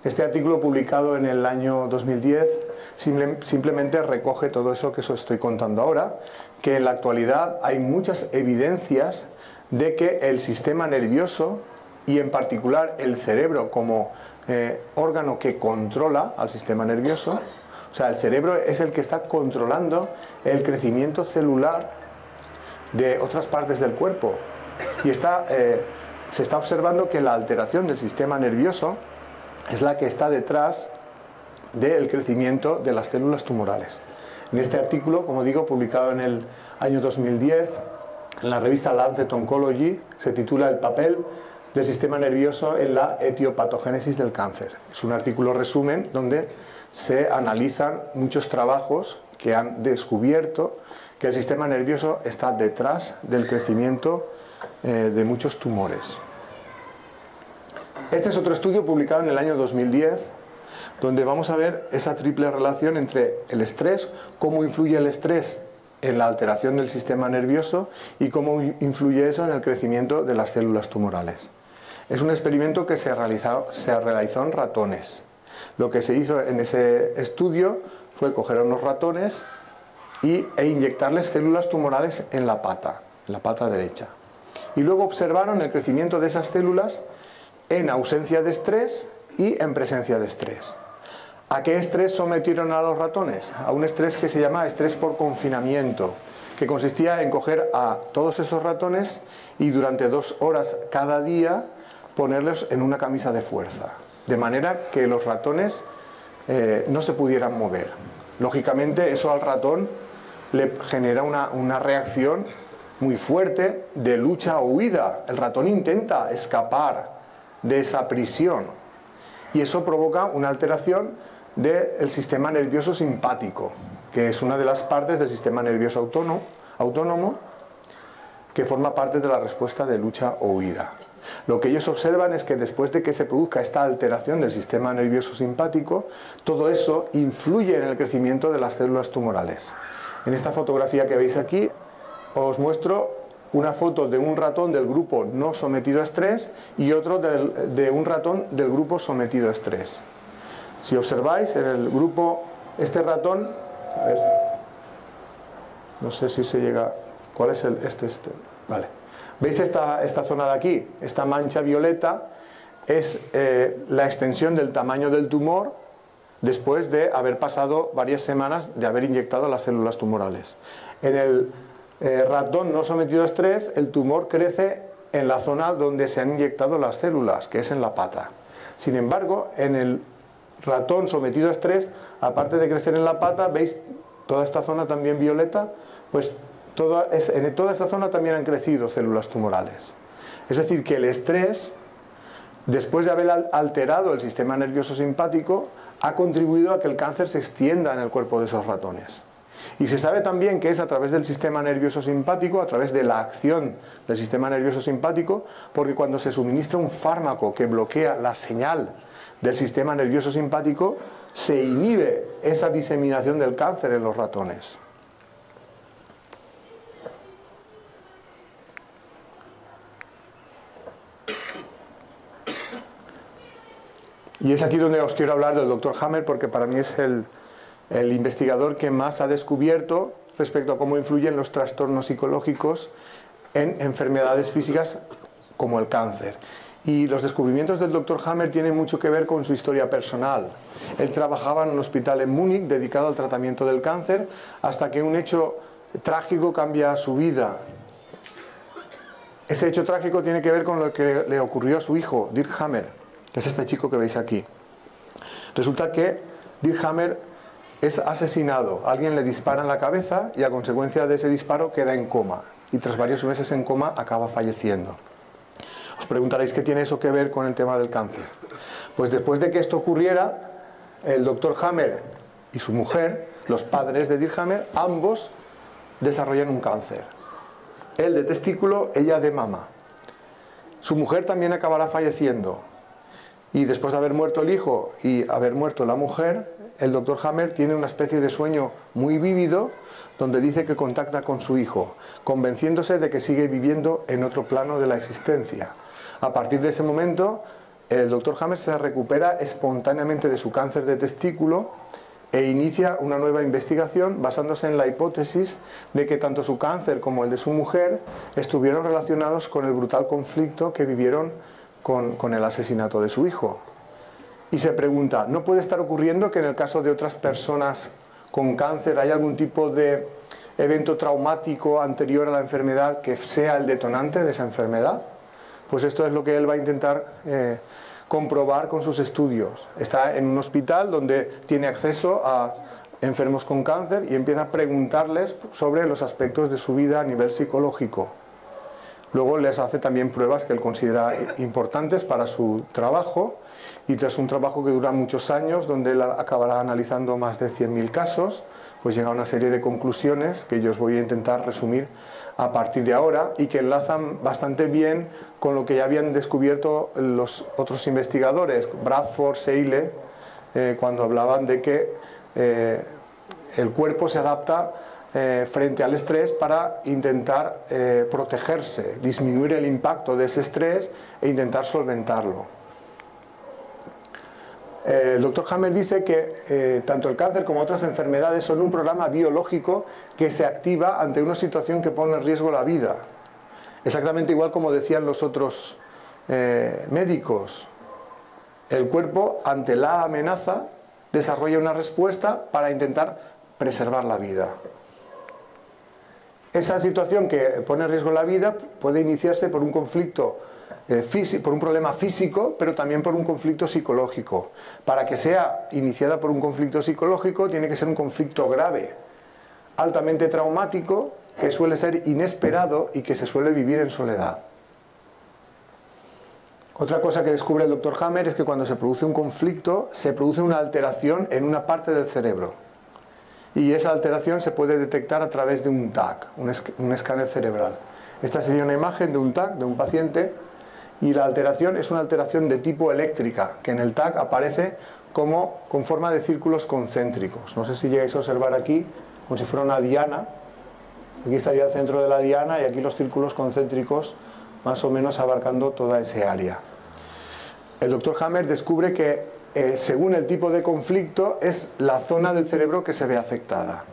Este artículo, publicado en el año 2010, simplemente recoge todo eso que os estoy contando ahora, que en la actualidad hay muchas evidencias de que el sistema nervioso, y en particular el cerebro como órgano que controla al sistema nervioso, o sea, el cerebro es el que está controlando el crecimiento celular de otras partes del cuerpo. Y se está observando que la alteración del sistema nervioso es la que está detrás del crecimiento de las células tumorales. En este artículo, como digo, publicado en el año 2010, en la revista Lancet Oncology, se titula El papel del sistema nervioso en la etiopatogénesis del cáncer. Es un artículo resumen donde se analizan muchos trabajos que han descubierto que el sistema nervioso está detrás del crecimiento de muchos tumores. Este es otro estudio publicado en el año 2010, donde vamos a ver esa triple relación entre el estrés, cómo influye el estrés en la alteración del sistema nervioso y cómo influye eso en el crecimiento de las células tumorales. Es un experimento que se realizó en ratones. Lo que se hizo en ese estudio fue coger a unos ratones e inyectarles células tumorales en la pata derecha. Y luego observaron el crecimiento de esas células en ausencia de estrés y en presencia de estrés. ¿A qué estrés sometieron a los ratones? A un estrés que se llama estrés por confinamiento, que consistía en coger a todos esos ratones y durante 2 horas cada día ponerlos en una camisa de fuerza, de manera que los ratones no se pudieran mover. Lógicamente eso al ratón le genera una reacción muy fuerte de lucha o huida. El ratón intenta escapar de esa prisión y eso provoca una alteración del sistema nervioso simpático, que es una de las partes del sistema nervioso autónomo que forma parte de la respuesta de lucha o huida. Lo que ellos observan es que después de que se produzca esta alteración del sistema nervioso simpático, todo eso influye en el crecimiento de las células tumorales. En esta fotografía que veis aquí os muestro una foto de un ratón del grupo no sometido a estrés y otro de un ratón del grupo sometido a estrés. Si observáis en el grupo, este ratón, a ver, no sé si se llega, ¿cuál es este? Vale. ¿Veis esta zona de aquí? Esta mancha violeta es la extensión del tamaño del tumor después de haber pasado varias semanas de haber inyectado las células tumorales. En el ratón no sometido a estrés, el tumor crece en la zona donde se han inyectado las células, que es en la pata. Sin embargo, en el ratón sometido a estrés, aparte de crecer en la pata, ¿veis toda esta zona también violeta? Pues en toda esta zona también han crecido células tumorales. Es decir, que el estrés, después de haber alterado el sistema nervioso simpático, ha contribuido a que el cáncer se extienda en el cuerpo de esos ratones. Y se sabe también que es a través del sistema nervioso simpático, a través de la acción del sistema nervioso simpático, porque cuando se suministra un fármaco que bloquea la señal del sistema nervioso simpático, se inhibe esa diseminación del cáncer en los ratones. Y es aquí donde os quiero hablar del Dr. Hammer, porque para mí es el investigador que más ha descubierto respecto a cómo influyen los trastornos psicológicos en enfermedades físicas como el cáncer. Y los descubrimientos del Dr. Hammer tienen mucho que ver con su historia personal. Él trabajaba en un hospital en Múnich dedicado al tratamiento del cáncer hasta que un hecho trágico cambia su vida. Ese hecho trágico tiene que ver con lo que le ocurrió a su hijo, Dirk Hammer, que es este chico que veis aquí. Resulta que Dirk Hammer es asesinado. Alguien le dispara en la cabeza y a consecuencia de ese disparo queda en coma. Y tras varios meses en coma acaba falleciendo. Os preguntaréis qué tiene eso que ver con el tema del cáncer. Pues después de que esto ocurriera, el Dr. Hammer y su mujer, los padres de Dirk Hammer, ambos desarrollan un cáncer. Él de testículo, ella de mama. Su mujer también acabará falleciendo. Y después de haber muerto el hijo y haber muerto la mujer, el Dr. Hammer tiene una especie de sueño muy vívido donde dice que contacta con su hijo, convenciéndose de que sigue viviendo en otro plano de la existencia. A partir de ese momento, el Dr. Hammer se recupera espontáneamente de su cáncer de testículo e inicia una nueva investigación basándose en la hipótesis de que tanto su cáncer como el de su mujer estuvieron relacionados con el brutal conflicto que vivieron con el asesinato de su hijo. Y se pregunta, ¿no puede estar ocurriendo que en el caso de otras personas con cáncer hay algún tipo de evento traumático anterior a la enfermedad que sea el detonante de esa enfermedad? Pues esto es lo que él va a intentar comprobar con sus estudios. Está en un hospital donde tiene acceso a enfermos con cáncer y empieza a preguntarles sobre los aspectos de su vida a nivel psicológico. Luego les hace también pruebas que él considera importantes para su trabajo, y tras un trabajo que dura muchos años, donde él acabará analizando más de 100.000 casos, pues llega a una serie de conclusiones que yo os voy a intentar resumir a partir de ahora y que enlazan bastante bien con lo que ya habían descubierto los otros investigadores, Bradford, Seile, cuando hablaban de que el cuerpo se adapta frente al estrés para intentar protegerse, disminuir el impacto de ese estrés e intentar solventarlo. El Dr. Hammer dice que tanto el cáncer como otras enfermedades son un programa biológico que se activa ante una situación que pone en riesgo la vida. Exactamente igual como decían los otros médicos. El cuerpo, ante la amenaza, desarrolla una respuesta para intentar preservar la vida. Esa situación que pone en riesgo la vida puede iniciarse por un conflicto por un problema físico, pero también por un conflicto psicológico. Para que sea iniciada por un conflicto psicológico, tiene que ser un conflicto grave, altamente traumático, que suele ser inesperado y que se suele vivir en soledad. Otra cosa que descubre el Dr. Hammer es que cuando se produce un conflicto, se produce una alteración en una parte del cerebro. Y esa alteración se puede detectar a través de un TAC, un escáner cerebral. Esta sería una imagen de un TAC, de un paciente, y la alteración es una alteración de tipo eléctrica, que en el TAC aparece con forma de círculos concéntricos. No sé si llegáis a observar aquí, como si fuera una diana. Aquí estaría el centro de la diana y aquí los círculos concéntricos más o menos abarcando toda ese área. El Dr. Hammer descubre que según el tipo de conflicto es la zona del cerebro que se ve afectada.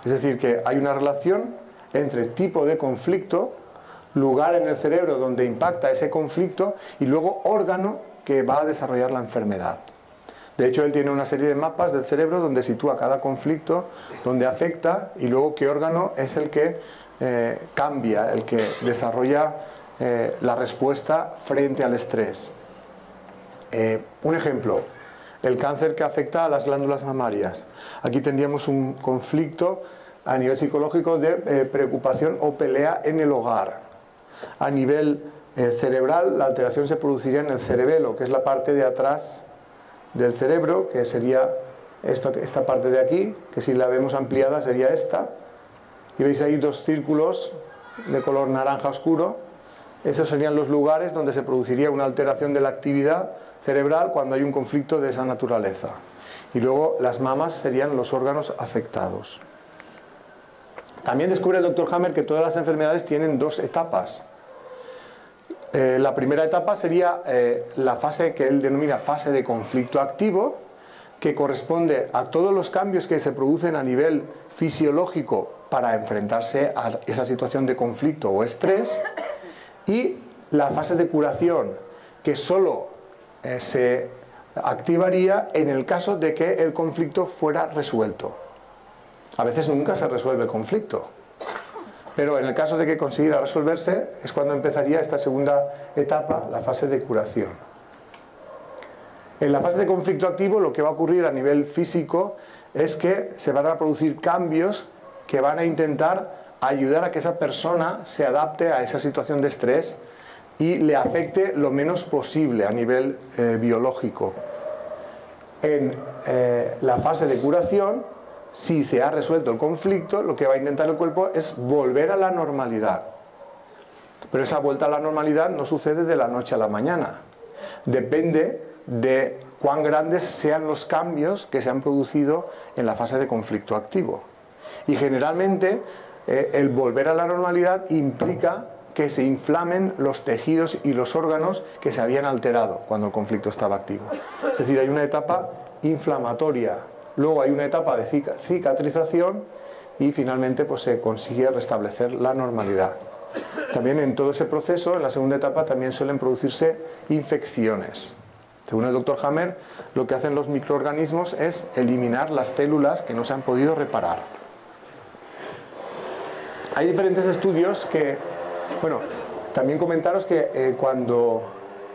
Es decir, que hay una relación entre tipo de conflicto, lugar en el cerebro donde impacta ese conflicto y luego órgano que va a desarrollar la enfermedad. De hecho, él tiene una serie de mapas del cerebro donde sitúa cada conflicto, donde afecta y luego qué órgano es el que cambia, el que desarrolla la respuesta frente al estrés. Un ejemplo, el cáncer que afecta a las glándulas mamarias. Aquí tendríamos un conflicto a nivel psicológico de preocupación o pelea en el hogar. A nivel cerebral, la alteración se produciría en el cerebelo, que es la parte de atrás del cerebro, que sería esta parte de aquí, que si la vemos ampliada sería esta. Y veis ahí dos círculos de color naranja oscuro. Esos serían los lugares donde se produciría una alteración de la actividad cerebral cuando hay un conflicto de esa naturaleza. Y luego las mamas serían los órganos afectados. También descubre el Dr. Hammer que todas las enfermedades tienen dos etapas. La primera etapa sería la fase que él denomina fase de conflicto activo, que corresponde a todos los cambios que se producen a nivel fisiológico para enfrentarse a esa situación de conflicto o estrés, y la fase de curación, que solo se activaría en el caso de que el conflicto fuera resuelto. A veces nunca se resuelve el conflicto, pero en el caso de que consiguiera resolverse es cuando empezaría esta segunda etapa, la fase de curación. En la fase de conflicto activo lo que va a ocurrir a nivel físico es que se van a producir cambios que van a intentar ayudar a que esa persona se adapte a esa situación de estrés y le afecte lo menos posible a nivel biológico. En la fase de curación, si se ha resuelto el conflicto, lo que va a intentar el cuerpo es volver a la normalidad. Pero esa vuelta a la normalidad no sucede de la noche a la mañana. Depende de cuán grandes sean los cambios que se han producido en la fase de conflicto activo. Y generalmente el volver a la normalidad implica que se inflamen los tejidos y los órganos que se habían alterado cuando el conflicto estaba activo. Es decir, hay una etapa inflamatoria, luego hay una etapa de cicatrización y finalmente pues, se consigue restablecer la normalidad. También en todo ese proceso, en la segunda etapa, también suelen producirse infecciones. Según el Dr. Hammer, lo que hacen los microorganismos es eliminar las células que no se han podido reparar. Hay diferentes estudios que, bueno, también comentaros que cuando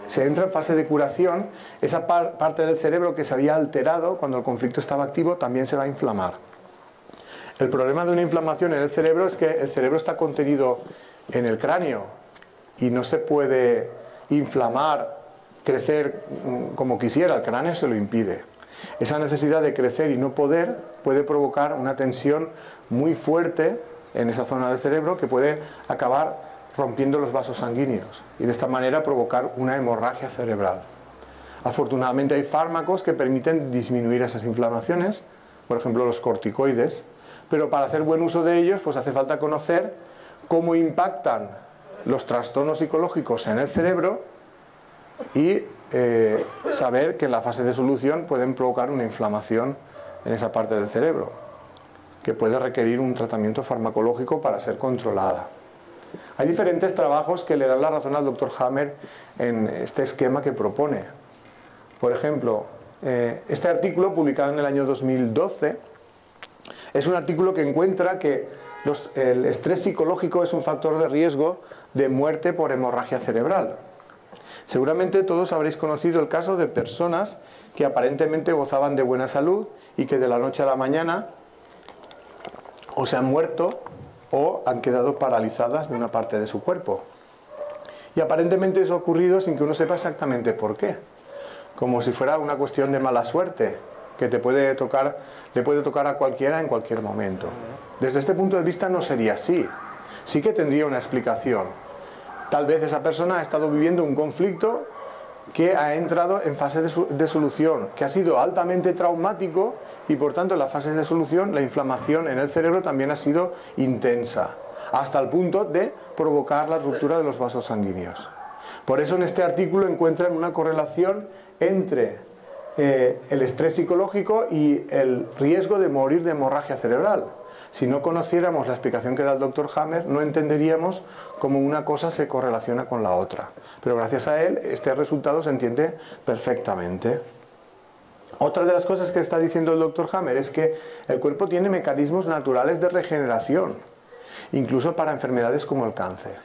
se entra en fase de curación, esa parte del cerebro que se había alterado cuando el conflicto estaba activo también se va a inflamar. El problema de una inflamación en el cerebro es que el cerebro está contenido en el cráneo y no se puede inflamar, crecer como quisiera, el cráneo se lo impide. Esa necesidad de crecer y no poder puede provocar una tensión muy fuerte en esa zona del cerebro que puede acabar rompiendo los vasos sanguíneos y de esta manera provocar una hemorragia cerebral. Afortunadamente hay fármacos que permiten disminuir esas inflamaciones, por ejemplo los corticoides, pero para hacer buen uso de ellos pues hace falta conocer cómo impactan los trastornos psicológicos en el cerebro y saber que en la fase de solución pueden provocar una inflamación en esa parte del cerebro, que puede requerir un tratamiento farmacológico para ser controlada. Hay diferentes trabajos que le dan la razón al Dr. Hammer en este esquema que propone. Por ejemplo, este artículo publicado en el año 2012 es un artículo que encuentra que el estrés psicológico es un factor de riesgo de muerte por hemorragia cerebral. Seguramente todos habréis conocido el caso de personas que aparentemente gozaban de buena salud y que de la noche a la mañana o se han muerto o han quedado paralizadas de una parte de su cuerpo. Y aparentemente eso ha ocurrido sin que uno sepa exactamente por qué. Como si fuera una cuestión de mala suerte, que le puede tocar a cualquiera en cualquier momento. Desde este punto de vista no sería así. Sí que tendría una explicación. Tal vez esa persona ha estado viviendo un conflicto que ha entrado en fase de solución, que ha sido altamente traumático y por tanto en la fase de solución la inflamación en el cerebro también ha sido intensa, hasta el punto de provocar la ruptura de los vasos sanguíneos. Por eso en este artículo encuentran una correlación entre el estrés psicológico y el riesgo de morir de hemorragia cerebral. Si no conociéramos la explicación que da el Dr. Hammer, no entenderíamos cómo una cosa se correlaciona con la otra. Pero gracias a él, este resultado se entiende perfectamente. Otra de las cosas que está diciendo el Dr. Hammer es que el cuerpo tiene mecanismos naturales de regeneración, incluso para enfermedades como el cáncer.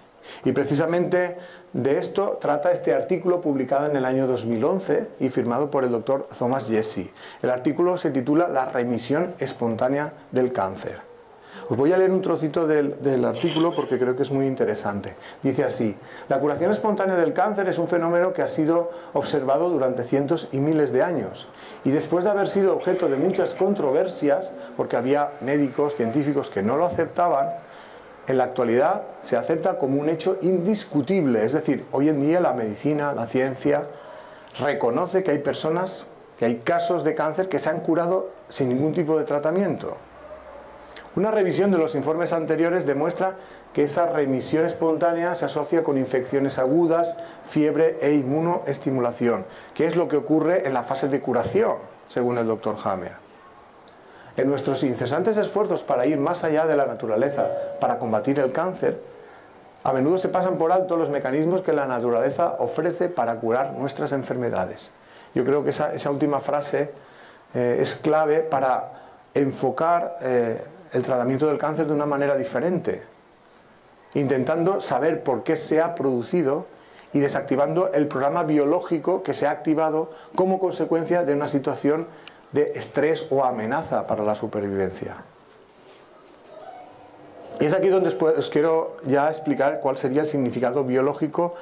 Y precisamente de esto trata este artículo publicado en el año 2011 y firmado por el Dr. Thomas Jesse. El artículo se titula La remisión espontánea del cáncer. Os voy a leer un trocito del artículo porque creo que es muy interesante. Dice así: la curación espontánea del cáncer es un fenómeno que ha sido observado durante cientos y miles de años. Y después de haber sido objeto de muchas controversias, porque había médicos, científicos que no lo aceptaban, en la actualidad se acepta como un hecho indiscutible. Es decir, hoy en día la medicina, la ciencia, reconoce que hay personas, que hay casos de cáncer que se han curado sin ningún tipo de tratamiento. Una revisión de los informes anteriores demuestra que esa remisión espontánea se asocia con infecciones agudas, fiebre e inmunoestimulación, que es lo que ocurre en la fase de curación, según el Dr. Hammer. En nuestros incesantes esfuerzos para ir más allá de la naturaleza, para combatir el cáncer, a menudo se pasan por alto los mecanismos que la naturaleza ofrece para curar nuestras enfermedades. Yo creo que esa última frase es clave para enfocar el tratamiento del cáncer de una manera diferente, intentando saber por qué se ha producido y desactivando el programa biológico que se ha activado como consecuencia de una situación de estrés o amenaza para la supervivencia. Y es aquí donde os quiero ya explicar cuál sería el significado biológico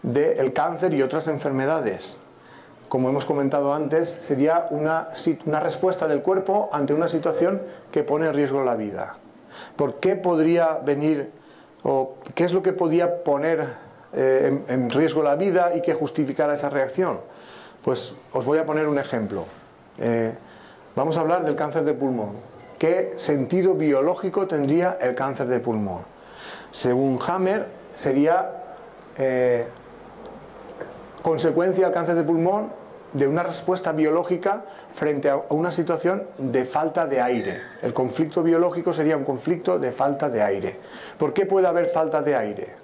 del cáncer y otras enfermedades. Como hemos comentado antes, sería una respuesta del cuerpo ante una situación que pone en riesgo la vida. ¿Por qué podría venir ¿O qué es lo que podía poner en riesgo la vida y que justificara esa reacción? Pues os voy a poner un ejemplo. Vamos a hablar del cáncer de pulmón. ¿Qué sentido biológico tendría el cáncer de pulmón? Según Hammer, sería consecuencia del cáncer de pulmón de una respuesta biológica frente a una situación de falta de aire. El conflicto biológico sería un conflicto de falta de aire. ¿Por qué puede haber falta de aire?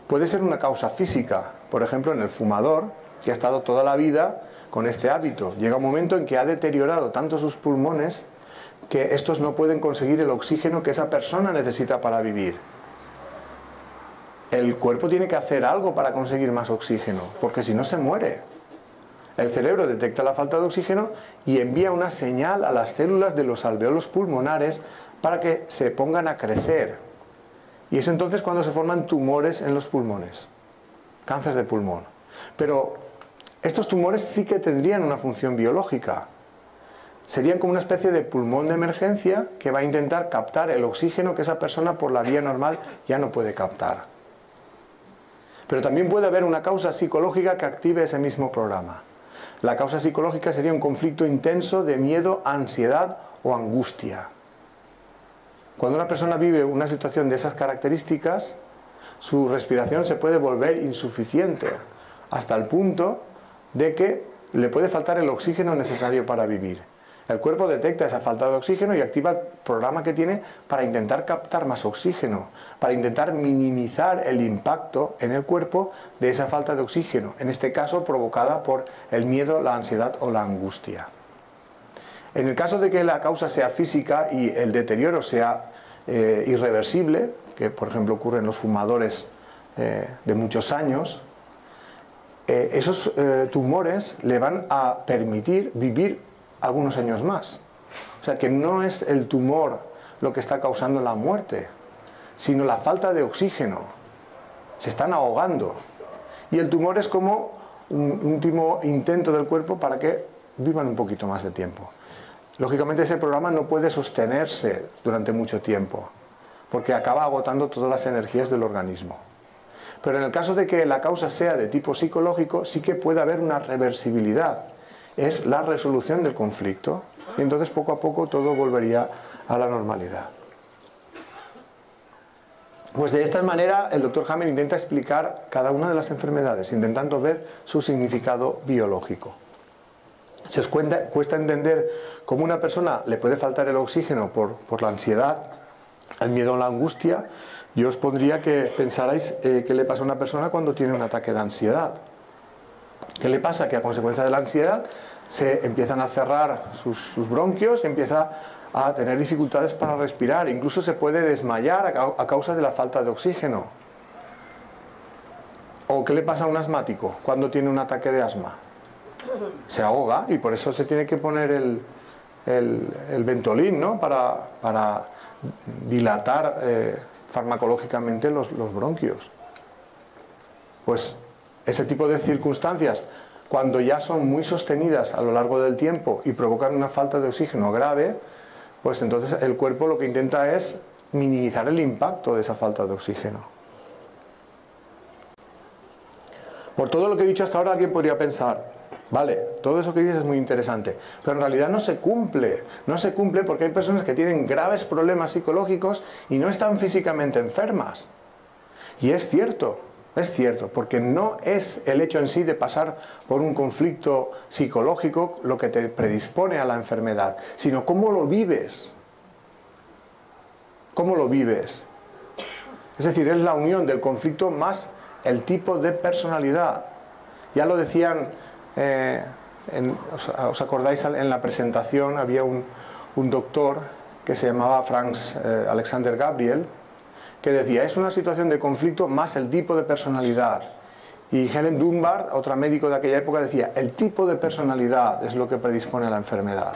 Puede ser una causa física, por ejemplo en el fumador, que ha estado toda la vida con este hábito. Llega un momento en que ha deteriorado tanto sus pulmones que estos no pueden conseguir el oxígeno que esa persona necesita para vivir. El cuerpo tiene que hacer algo para conseguir más oxígeno, porque si no se muere. El cerebro detecta la falta de oxígeno y envía una señal a las células de los alveolos pulmonares para que se pongan a crecer. Y es entonces cuando se forman tumores en los pulmones. Cáncer de pulmón. Pero estos tumores sí que tendrían una función biológica. Serían como una especie de pulmón de emergencia que va a intentar captar el oxígeno que esa persona por la vía normal ya no puede captar. Pero también puede haber una causa psicológica que active ese mismo programa. La causa psicológica sería un conflicto intenso de miedo, ansiedad o angustia. Cuando una persona vive una situación de esas características, su respiración se puede volver insuficiente, hasta el punto de que le puede faltar el oxígeno necesario para vivir. El cuerpo detecta esa falta de oxígeno y activa el programa que tiene para intentar captar más oxígeno, para intentar minimizar el impacto en el cuerpo de esa falta de oxígeno, en este caso provocada por el miedo, la ansiedad o la angustia. En el caso de que la causa sea física y el deterioro sea irreversible, que por ejemplo ocurre en los fumadores de muchos años, esos tumores le van a permitir vivir algunos años más. O sea que no es el tumor lo que está causando la muerte, sino la falta de oxígeno. Se están ahogando. Y el tumor es como un último intento del cuerpo para que vivan un poquito más de tiempo. Lógicamente ese programa no puede sostenerse durante mucho tiempo, porque acaba agotando todas las energías del organismo. Pero en el caso de que la causa sea de tipo psicológico, sí que puede haber una reversibilidad. Es la resolución del conflicto y entonces poco a poco todo volvería a la normalidad. Pues de esta manera el Dr. Hammer intenta explicar cada una de las enfermedades, intentando ver su significado biológico. Si os cuesta entender cómo a una persona le puede faltar el oxígeno por la ansiedad, el miedo o la angustia, yo os pondría que pensarais qué le pasa a una persona cuando tiene un ataque de ansiedad. ¿Qué le pasa? Que a consecuencia de la ansiedad se empiezan a cerrar sus bronquios y empieza a tener dificultades para respirar. Incluso se puede desmayar a causa de la falta de oxígeno. ¿O qué le pasa a un asmático cuando tiene un ataque de asma? Se ahoga y por eso se tiene que poner el Ventolin, ¿no? Para dilatar farmacológicamente los bronquios. Pues ese tipo de circunstancias, cuando ya son muy sostenidas a lo largo del tiempo y provocan una falta de oxígeno grave, pues entonces el cuerpo lo que intenta es minimizar el impacto de esa falta de oxígeno. Por todo lo que he dicho hasta ahora, alguien podría pensar, vale, todo eso que dices es muy interesante, pero en realidad no se cumple porque hay personas que tienen graves problemas psicológicos y no están físicamente enfermas. Y es cierto, porque no es el hecho en sí de pasar por un conflicto psicológico lo que te predispone a la enfermedad, sino cómo lo vives. ¿Cómo lo vives? Es decir, es la unión del conflicto más el tipo de personalidad. Ya lo decían, ¿os acordáis? En la presentación había un doctor que se llamaba Franz Alexander Gabriel, que decía, es una situación de conflicto más el tipo de personalidad. Y Helen Dunbar, otra médico de aquella época, decía, el tipo de personalidad es lo que predispone a la enfermedad.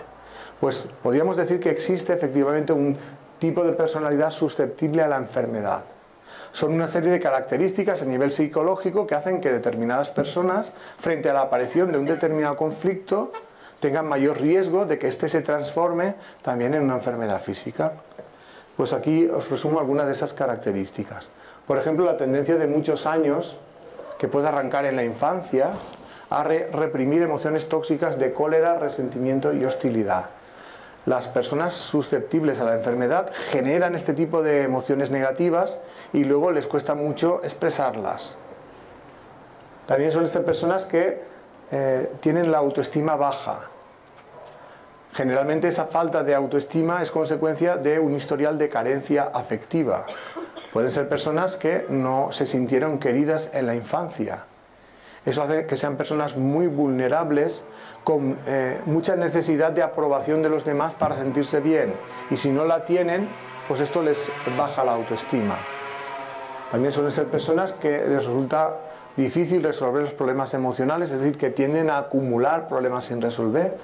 Pues podríamos decir que existe efectivamente un tipo de personalidad susceptible a la enfermedad. Son una serie de características a nivel psicológico que hacen que determinadas personas, frente a la aparición de un determinado conflicto, tengan mayor riesgo de que éste se transforme también en una enfermedad física. Pues aquí os resumo algunas de esas características. Por ejemplo, la tendencia de muchos años que puede arrancar en la infancia a reprimir emociones tóxicas de cólera, resentimiento y hostilidad. Las personas susceptibles a la enfermedad generan este tipo de emociones negativas y luego les cuesta mucho expresarlas. También suelen ser personas que tienen la autoestima baja. Generalmente esa falta de autoestima es consecuencia de un historial de carencia afectiva. Pueden ser personas que no se sintieron queridas en la infancia. Eso hace que sean personas muy vulnerables, con mucha necesidad de aprobación de los demás para sentirse bien. Y si no la tienen, pues esto les baja la autoestima. También suelen ser personas que les resulta difícil resolver los problemas emocionales, es decir, que tienden a acumular problemas sin resolver,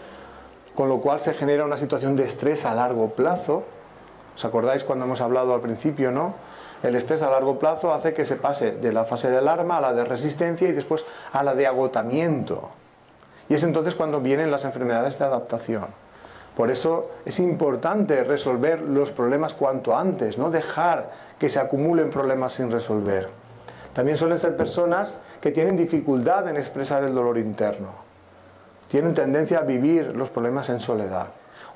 con lo cual se genera una situación de estrés a largo plazo. ¿Os acordáis cuando hemos hablado al principio, no? El estrés a largo plazo hace que se pase de la fase de alarma a la de resistencia y después a la de agotamiento. Y es entonces cuando vienen las enfermedades de adaptación. Por eso es importante resolver los problemas cuanto antes, no dejar que se acumulen problemas sin resolver. También suelen ser personas que tienen dificultad en expresar el dolor interno. Tienen tendencia a vivir los problemas en soledad.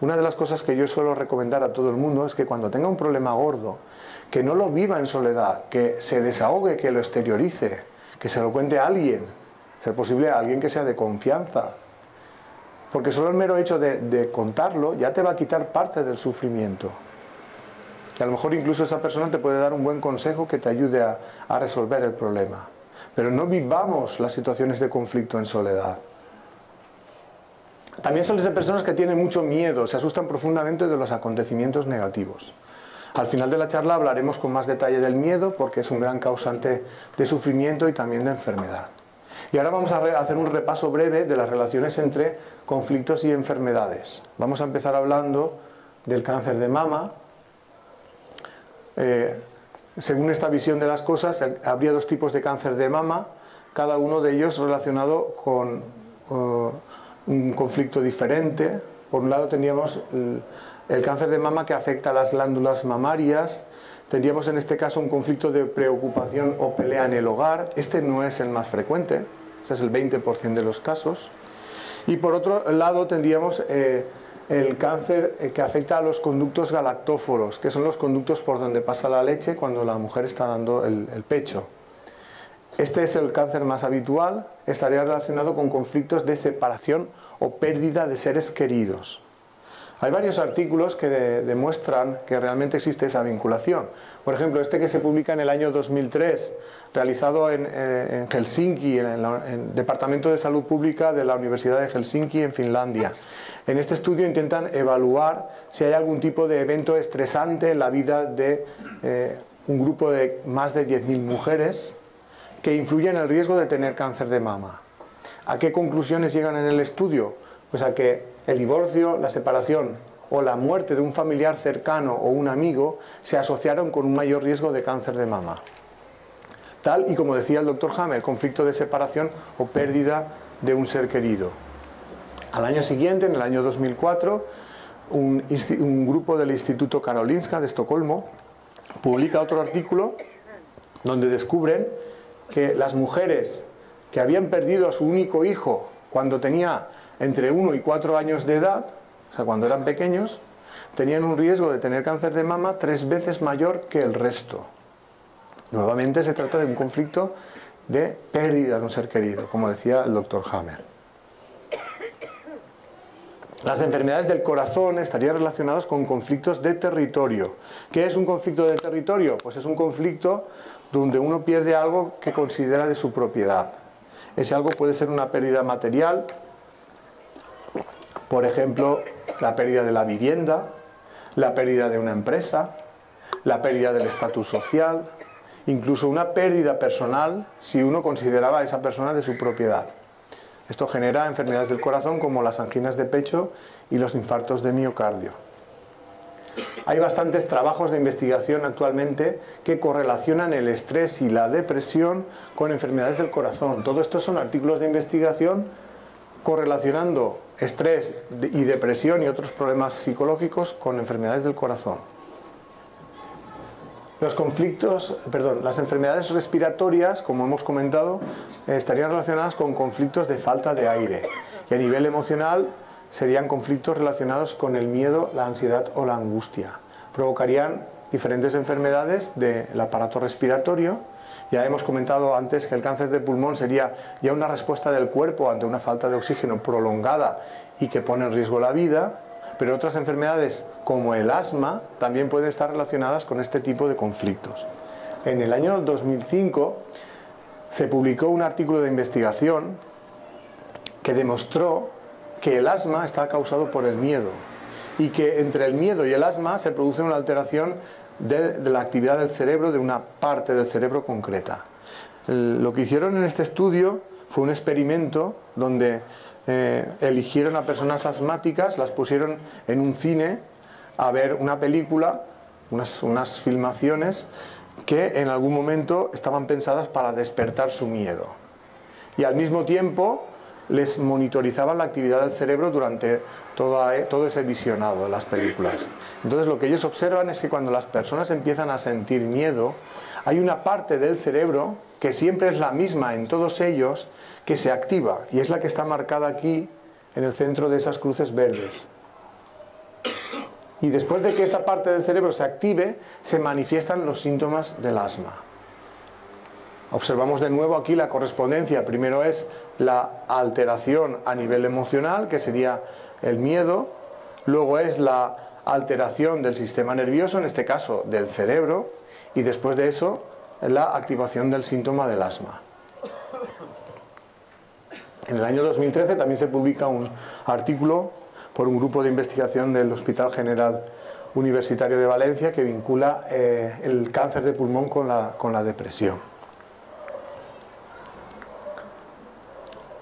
Una de las cosas que yo suelo recomendar a todo el mundo es que cuando tenga un problema gordo, que no lo viva en soledad, que se desahogue, que lo exteriorice, que se lo cuente a alguien, ser posible a alguien que sea de confianza. Porque solo el mero hecho de contarlo ya te va a quitar parte del sufrimiento. Y a lo mejor incluso esa persona te puede dar un buen consejo que te ayude a resolver el problema. Pero no vivamos las situaciones de conflicto en soledad. También suelen ser personas que tienen mucho miedo, se asustan profundamente de los acontecimientos negativos. Al final de la charla hablaremos con más detalle del miedo porque es un gran causante de sufrimiento y también de enfermedad. Y ahora vamos a hacer un repaso breve de las relaciones entre conflictos y enfermedades. Vamos a empezar hablando del cáncer de mama. Según esta visión de las cosas, habría dos tipos de cáncer de mama, cada uno de ellos relacionado con un conflicto diferente. Por un lado tendríamos el cáncer de mama que afecta a las glándulas mamarias. Tendríamos en este caso un conflicto de preocupación o pelea en el hogar. Este no es el más frecuente, este es el 20% de los casos. Y por otro lado tendríamos el cáncer que afecta a los conductos galactóforos, que son los conductos por donde pasa la leche cuando la mujer está dando el pecho. Este es el cáncer más habitual, estaría relacionado con conflictos de separación o pérdida de seres queridos. Hay varios artículos que demuestran que realmente existe esa vinculación. Por ejemplo, este que se publica en el año 2003, realizado en Helsinki, en el Departamento de Salud Pública de la Universidad de Helsinki, en Finlandia. En este estudio intentan evaluar si hay algún tipo de evento estresante en la vida de un grupo de más de 10.000 mujeres que influye en el riesgo de tener cáncer de mama. ¿A qué conclusiones llegan en el estudio? Pues a que el divorcio, la separación o la muerte de un familiar cercano o un amigo se asociaron con un mayor riesgo de cáncer de mama. Tal y como decía el Dr. Hammer, conflicto de separación o pérdida de un ser querido. Al año siguiente, en el año 2004, un grupo del Instituto Karolinska de Estocolmo publica otro artículo donde descubren que las mujeres que habían perdido a su único hijo cuando tenía entre 1 y 4 años de edad, o sea, cuando eran pequeños, tenían un riesgo de tener cáncer de mama 3 veces mayor que el resto. Nuevamente se trata de un conflicto de pérdida de un ser querido, como decía el Dr. Hammer. Las enfermedades del corazón estarían relacionadas con conflictos de territorio. ¿Qué es un conflicto de territorio? Pues es un conflicto donde uno pierde algo que considera de su propiedad. Ese algo puede ser una pérdida material, por ejemplo, la pérdida de la vivienda, la pérdida de una empresa, la pérdida del estatus social, incluso una pérdida personal si uno consideraba a esa persona de su propiedad. Esto genera enfermedades del corazón como las anginas de pecho y los infartos de miocardio. Hay bastantes trabajos de investigación actualmente que correlacionan el estrés y la depresión con enfermedades del corazón. Todo esto son artículos de investigación correlacionando estrés y depresión y otros problemas psicológicos con enfermedades del corazón. Las enfermedades respiratorias, como hemos comentado, estarían relacionadas con conflictos de falta de aire. Y a nivel emocional serían conflictos relacionados con el miedo, la ansiedad o la angustia. Provocarían diferentes enfermedades del aparato respiratorio. Ya hemos comentado antes que el cáncer de pulmón sería ya una respuesta del cuerpo ante una falta de oxígeno prolongada y que pone en riesgo la vida. Pero otras enfermedades como el asma también pueden estar relacionadas con este tipo de conflictos. En el año 2005 se publicó un artículo de investigación que demostró que el asma está causado por el miedo y que entre el miedo y el asma se produce una alteración de la actividad del cerebro, de una parte del cerebro concreta. Lo que hicieron en este estudio fue un experimento donde eligieron a personas asmáticas, las pusieron en un cine a ver una película, unas filmaciones que en algún momento estaban pensadas para despertar su miedo. Y al mismo tiempo les monitorizaban la actividad del cerebro durante todo ese visionado de las películas. Entonces lo que ellos observan es que cuando las personas empiezan a sentir miedo, hay una parte del cerebro que siempre es la misma en todos ellos, que se activa, y es la que está marcada aquí en el centro de esas cruces verdes. Y después de que esa parte del cerebro se active, se manifiestan los síntomas del asma. Observamos de nuevo aquí la correspondencia. Primero es la alteración a nivel emocional, que sería el miedo. Luego es la alteración del sistema nervioso, en este caso del cerebro. Y después de eso, la activación del síntoma del asma. En el año 2013 también se publica un artículo por un grupo de investigación del Hospital General Universitario de Valencia que vincula el cáncer de pulmón con la depresión.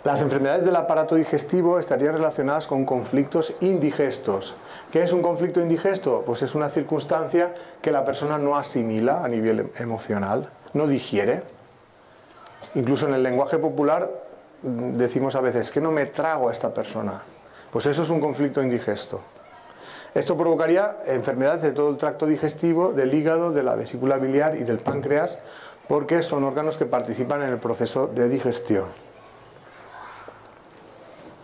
Las enfermedades del aparato digestivo estarían relacionadas con conflictos indigestos. ¿Qué es un conflicto indigesto? Pues es una circunstancia que la persona no asimila a nivel emocional, no digiere. Incluso en el lenguaje popular decimos a veces que no me trago a esta persona. Pues eso es un conflicto indigesto. Esto provocaría enfermedades de todo el tracto digestivo, del hígado, de la vesícula biliar y del páncreas, porque son órganos que participan en el proceso de digestión.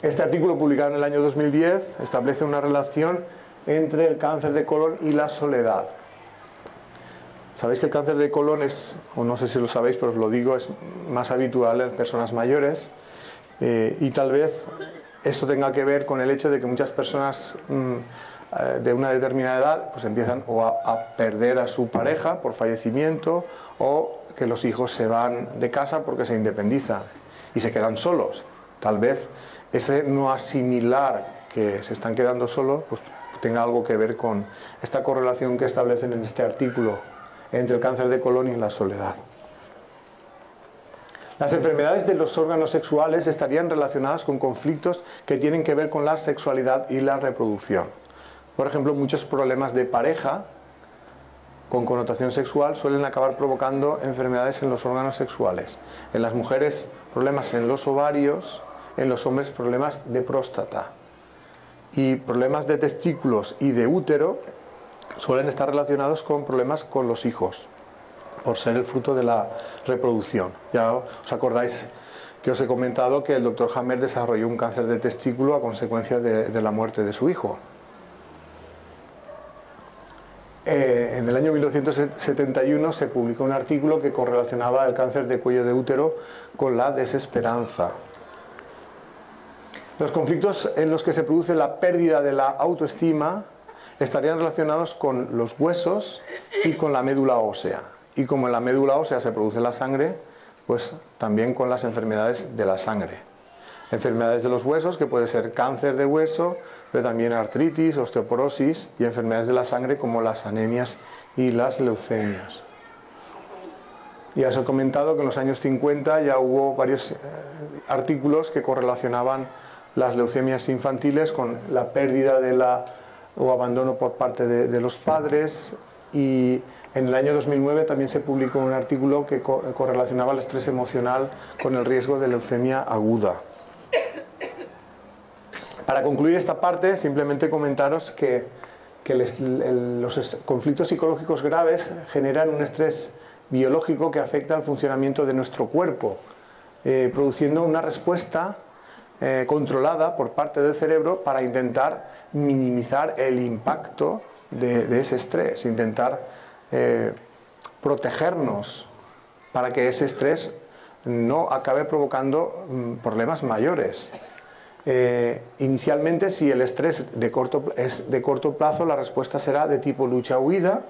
Este artículo, publicado en el año 2010, establece una relación entre el cáncer de colon y la soledad. Sabéis que el cáncer de colon es, o no sé si lo sabéis, pero os lo digo, es más habitual en personas mayores, y tal vez esto tenga que ver con el hecho de que muchas personas de una determinada edad pues empiezan o a perder a su pareja por fallecimiento, o que los hijos se van de casa porque se independizan y se quedan solos. Tal vez ese no asimilar que se están quedando solos pues tenga algo que ver con esta correlación que establecen en este artículo entre el cáncer de colon y la soledad. Las enfermedades de los órganos sexuales estarían relacionadas con conflictos que tienen que ver con la sexualidad y la reproducción. Por ejemplo, muchos problemas de pareja con connotación sexual suelen acabar provocando enfermedades en los órganos sexuales. En las mujeres, problemas en los ovarios; en los hombres, problemas de próstata. Y problemas de testículos y de útero suelen estar relacionados con problemas con los hijos, por ser el fruto de la reproducción. Ya os acordáis que os he comentado que el doctor Hammer desarrolló un cáncer de testículo a consecuencia de la muerte de su hijo. En el año 1971 se publicó un artículo que correlacionaba el cáncer de cuello de útero con la desesperanza. Los conflictos en los que se produce la pérdida de la autoestima estarían relacionados con los huesos y con la médula ósea. Y como en la médula ósea se produce la sangre, pues también con las enfermedades de la sangre. Enfermedades de los huesos, que puede ser cáncer de hueso, pero también artritis, osteoporosis, y enfermedades de la sangre como las anemias y las leucemias. Ya os he comentado que en los años 50 ya hubo varios artículos que correlacionaban las leucemias infantiles con la pérdida o abandono por parte de los padres, y en el año 2009 también se publicó un artículo que correlacionaba el estrés emocional con el riesgo de leucemia aguda. Para concluir esta parte, simplemente comentaros que que los conflictos psicológicos graves generan un estrés biológico que afecta al funcionamiento de nuestro cuerpo, produciendo una respuesta controlada por parte del cerebro para intentar minimizar el impacto de ese estrés, intentar protegernos para que ese estrés no acabe provocando problemas mayores. Inicialmente, si el estrés es de corto plazo, la respuesta será de tipo lucha-huida.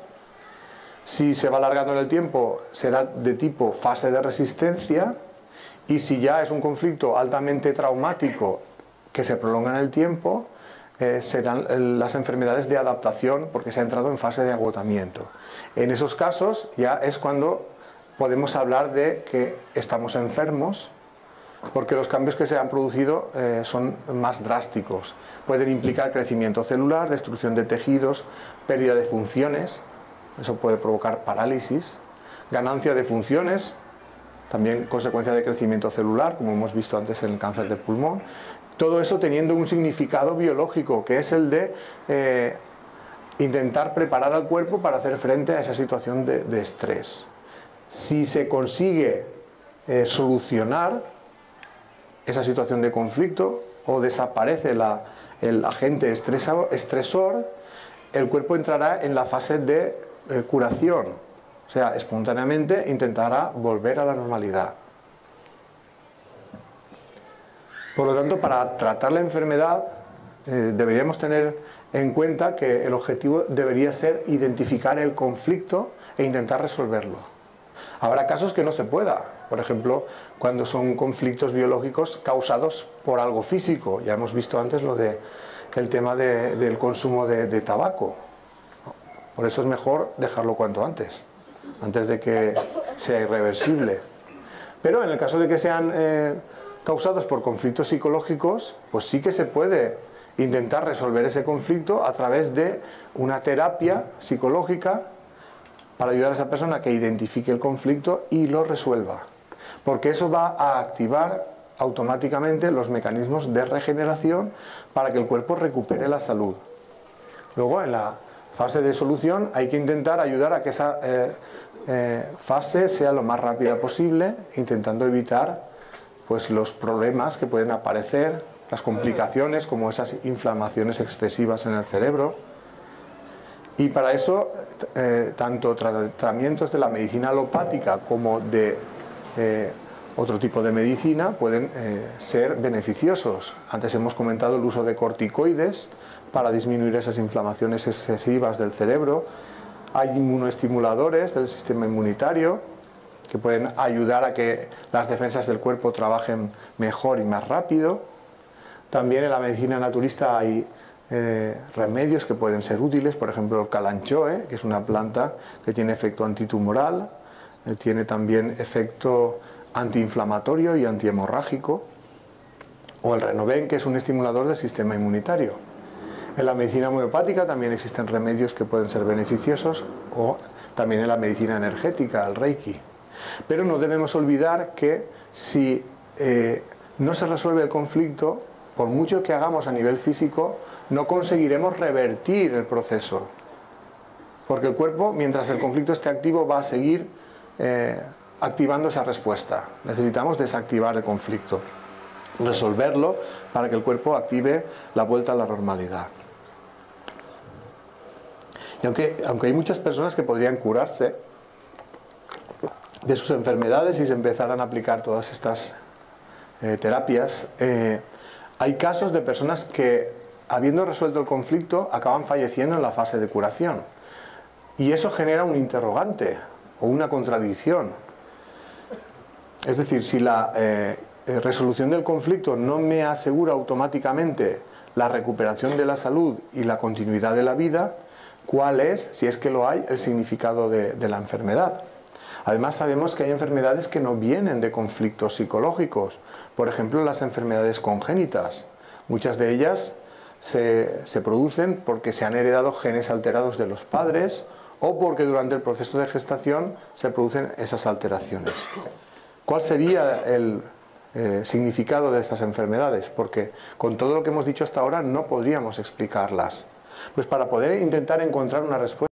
Si se va alargando en el tiempo, será de tipo fase de resistencia. Y si ya es un conflicto altamente traumático que se prolonga en el tiempo, serán las enfermedades de adaptación, porque se ha entrado en fase de agotamiento. En esos casos ya es cuando podemos hablar de que estamos enfermos, porque los cambios que se han producido son más drásticos. Pueden implicar crecimiento celular, destrucción de tejidos, pérdida de funciones, eso puede provocar parálisis, ganancia de funciones, también consecuencia de crecimiento celular, como hemos visto antes en el cáncer de pulmón. Todo eso teniendo un significado biológico, que es el de intentar preparar al cuerpo para hacer frente a esa situación de estrés. Si se consigue solucionar esa situación de conflicto o desaparece el agente estresor, el cuerpo entrará en la fase de curación. O sea, espontáneamente intentará volver a la normalidad. Por lo tanto, para tratar la enfermedad deberíamos tener en cuenta que el objetivo debería ser identificar el conflicto e intentar resolverlo. Habrá casos que no se pueda, por ejemplo, cuando son conflictos biológicos causados por algo físico. Ya hemos visto antes el tema del consumo de tabaco. Por eso es mejor dejarlo cuanto antes de que sea irreversible. Pero en el caso de que sean causados por conflictos psicológicos, pues sí que se puede intentar resolver ese conflicto a través de una terapia psicológica para ayudar a esa persona a que identifique el conflicto y lo resuelva. Porque eso va a activar automáticamente los mecanismos de regeneración para que el cuerpo recupere la salud. Luego, en la fase de solución, hay que intentar ayudar a que esa fase sea lo más rápida posible, intentando evitar pues, los problemas que pueden aparecer, las complicaciones como esas inflamaciones excesivas en el cerebro. Y para eso, tanto tratamientos de la medicina alopática como de otro tipo de medicina pueden ser beneficiosos. Antes hemos comentado el uso de corticoides para disminuir esas inflamaciones excesivas del cerebro. Hay inmunoestimuladores del sistema inmunitario que pueden ayudar a que las defensas del cuerpo trabajen mejor y más rápido. También en la medicina naturista hay remedios que pueden ser útiles, por ejemplo el calanchoe, que es una planta que tiene efecto antitumoral, tiene también efecto antiinflamatorio y antihemorrágico, o el renoven, que es un estimulador del sistema inmunitario. En la medicina homeopática también existen remedios que pueden ser beneficiosos, o también en la medicina energética, el reiki. Pero no debemos olvidar que si no se resuelve el conflicto, por mucho que hagamos a nivel físico, no conseguiremos revertir el proceso. Porque el cuerpo, mientras el conflicto esté activo, va a seguir activando esa respuesta. Necesitamos desactivar el conflicto, resolverlo para que el cuerpo active la vuelta a la normalidad. Y aunque hay muchas personas que podrían curarse de sus enfermedades si se empezaran a aplicar todas estas terapias, hay casos de personas que, habiendo resuelto el conflicto, acaban falleciendo en la fase de curación. Y eso genera un interrogante o una contradicción. Es decir, si la resolución del conflicto no me asegura automáticamente la recuperación de la salud y la continuidad de la vida, ¿cuál es, si es que lo hay, el significado de la enfermedad? Además, sabemos que hay enfermedades que no vienen de conflictos psicológicos. Por ejemplo, las enfermedades congénitas. Muchas de ellas se producen porque se han heredado genes alterados de los padres o porque durante el proceso de gestación se producen esas alteraciones. ¿Cuál sería el significado de estas enfermedades? Porque con todo lo que hemos dicho hasta ahora no podríamos explicarlas. Pues para poder intentar encontrar una respuesta.